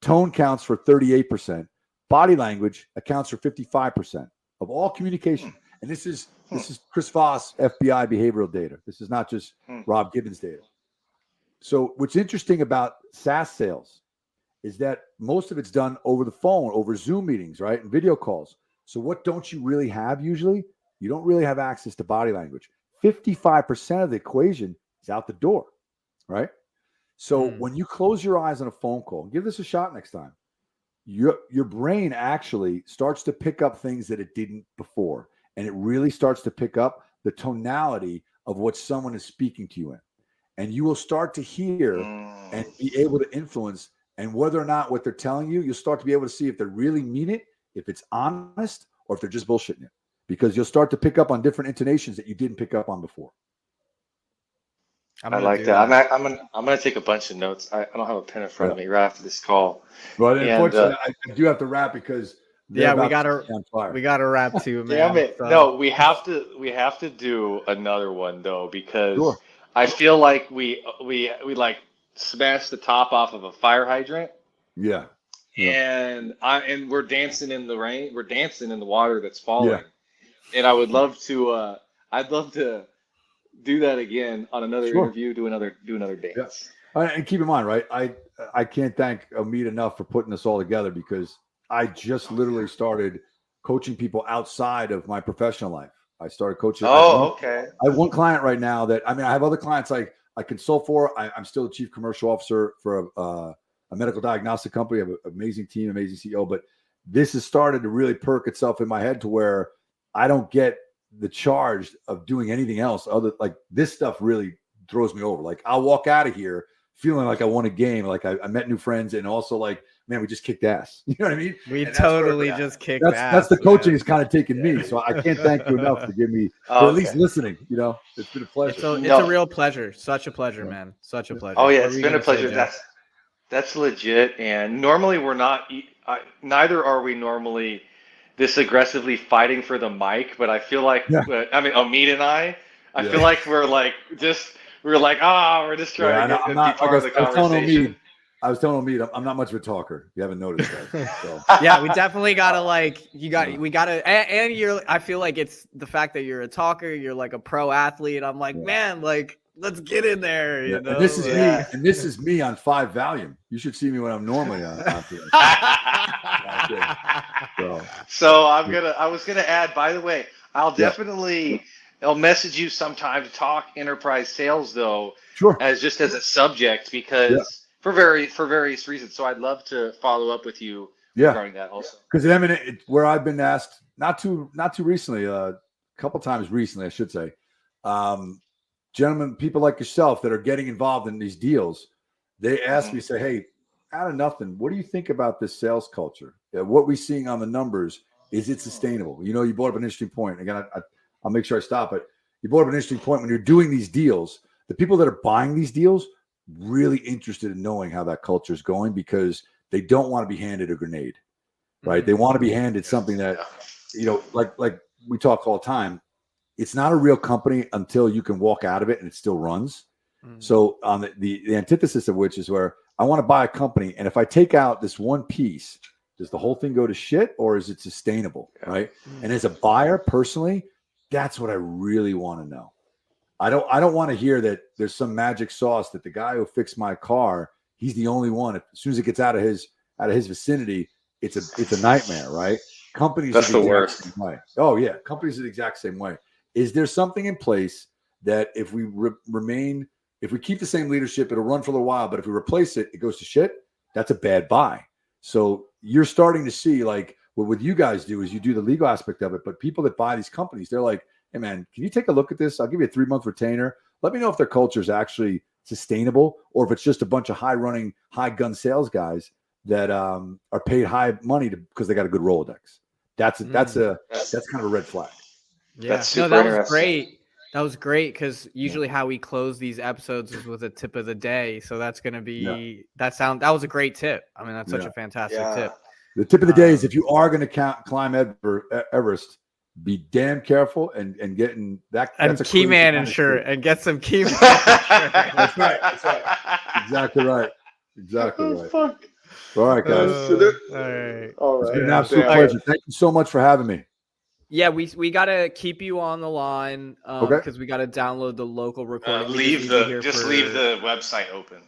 Tone counts for 38%. Body language accounts for 55% of all communication. And this is Chris Voss, FBI behavioral data. This is not just Rob Gibbons data. So what's interesting about SaaS sales is that most of it's done over the phone, over Zoom meetings, right? And video calls. So what don't you really have usually? You don't really have access to body language. 55% of the equation is out the door, right? So when you close your eyes on a phone call, give this a shot next time. your brain actually starts to pick up things that it didn't before. And it really starts to pick up the tonality of what someone is speaking to you in. And you will start to hear and be able to influence. And whether or not what they're telling you, you'll start to be able to see if they really mean it, if it's honest, or if they're just bullshitting it. Because you'll start to pick up on different intonations that you didn't pick up on before. I like that. I'm gonna take a bunch of notes. I don't have a pen in front of me right after this call. But unfortunately, I do have to wrap because we gotta wrap too, man. Damn it! So. No, we have to do another one though, because I feel like we like smashed the top off of a fire hydrant. Yeah. And we're dancing in the rain. We're dancing in the water that's falling. Yeah. And I would love to. I'd love to do that again on another interview. Do another dance. Yeah. And keep in mind, right? I can't thank Omeed enough for putting this all together, because I just literally started coaching people outside of my professional life. I started coaching. Okay. I have one client right now that, I have other clients I consult for. I'm still the chief commercial officer for a medical diagnostic company. I have an amazing team, amazing CEO, but this has started to really perk itself in my head to where I don't get the charge of doing anything else other, like this stuff really throws me over. Like I'll walk out of here feeling like I won a game. Like I met new friends, and also like, man, we just kicked ass. You know what I mean? We totally just kicked ass. That's the coaching is kind of taking me. So I can't thank you enough to give me, for at least listening. You know, it's been a pleasure. It's a real pleasure. Such a pleasure, man. Such a pleasure. Oh yeah, it's been a pleasure. That's legit. And normally we're not, neither are we normally this aggressively fighting for the mic, but I feel like, Omeed and I feel like we're just trying to be part of the conversation. I was telling Omeed, I'm not much of a talker. You haven't noticed that. So. Yeah, we definitely gotta and you're. I feel like it's the fact that you're a talker. You're like a pro athlete. I'm like, man, like let's get in there. You know? And this is me. And this is me on 5 Valium. You should see me when I'm normally on. So I was gonna add. By the way, I'll message you sometime to talk enterprise sales though. Sure. As a subject, because for various reasons. So I'd love to follow up with you regarding that also. Because where I've been asked not too recently, a couple times recently, I should say, gentlemen, people like yourself that are getting involved in these deals, they ask me, say, hey, out of nothing, what do you think about this sales culture? What we're seeing on the numbers, is it sustainable? You know, you brought up an interesting point. Again, I'll make sure I stop it. You brought up an interesting point. When you're doing these deals, the people that are buying these deals really interested in knowing how that culture is going, because they don't want to be handed a grenade, right? They want to be handed something that, you know, like we talk all the time. It's not a real company until you can walk out of it and it still runs. So on the antithesis of which is where I want to buy a company, and if I take out this one piece, does the whole thing go to shit, or is it sustainable, right? And as a buyer, personally, that's what I really want to know. I don't want to hear that there's some magic sauce that the guy who fixed my car, he's the only one. As soon as it gets out of his vicinity, it's a nightmare, right? Companies that's the worst. Same way. Oh yeah, companies are the exact same way. Is there something in place that if we if we keep the same leadership, it'll run for a little while, but if we replace it, it goes to shit? That's a bad buy. So you're starting to see, like, what you guys do is you do the legal aspect of it, but people that buy these companies, they're like, hey man, can you take a look at this? I'll give you a 3-month retainer. Let me know if their culture is actually sustainable, or if it's just a bunch of high-running, high-gun sales guys that are paid high money because they got a good Rolodex. That's kind of a red flag. Yeah, that was great. That was great, because usually how we close these episodes is with a tip of the day. So that's going to be that was a great tip. I mean, that's such a fantastic tip. The tip of the day is, if you are going to climb Everest, be damn careful and getting that. And key man insurance, and get some key man insurance. That's right. Exactly right. Fuck. All right, guys. All right. It's been an absolute pleasure. Thank you so much for having me. Yeah, we gotta keep you on the line because we gotta download the local recording. Leave the website open.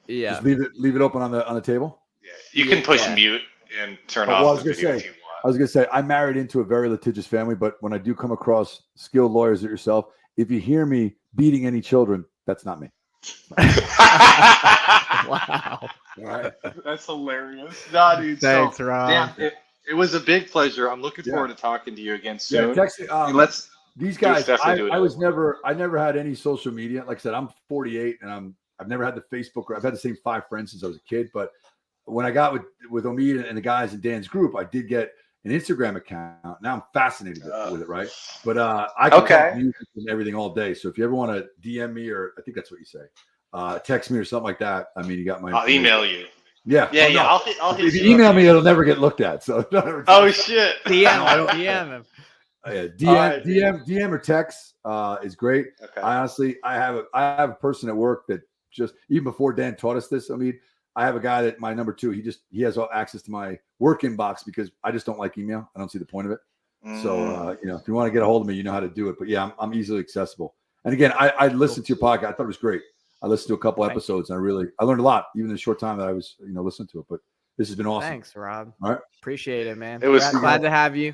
Yeah, just leave it open on the table. Yeah, you can push mute and turn off the video if you want. I was gonna say, I married into a very litigious family, but when I do come across skilled lawyers like yourself, if you hear me beating any children, that's not me. Wow. All right. That's hilarious. Nah, dude. Thanks, So, Rob. damn, it was a big pleasure. I'm looking Yeah. forward to talking to you again Yeah, soon. text, Let's. these guys, definitely do it. I never had any social media. Like I said, I'm 48 and I've never had the Facebook. I've had the same 5 friends since I was a kid. But when I got with Omeed and the guys in Dan's group, I did get an Instagram account. Now I'm fascinated with it, right? But I can talk music and everything all day. So if you ever want to DM me, or I think that's what you say, text me or something like that. I mean, you got my. I'll email you. Yeah. Yeah, Oh, yeah. no. I'll hit If you you email up. me, it'll never get looked at. So. Oh shit. DM him. DM or text is great. Okay. I honestly, I have a person at work that just, even before Dan taught us this, I mean, I have a guy that my number 2, he has all access to my work inbox because I just don't like email. I don't see the point of it. So, if you want to get a hold of me, you know how to do it. But yeah, I'm easily accessible. And again, I listened to your podcast. I thought it was great. I listened to a couple episodes and I learned a lot, even in the short time that I was, listening to it. But this has been awesome. Thanks, Rob. All right. Appreciate it, man. It was glad to have you.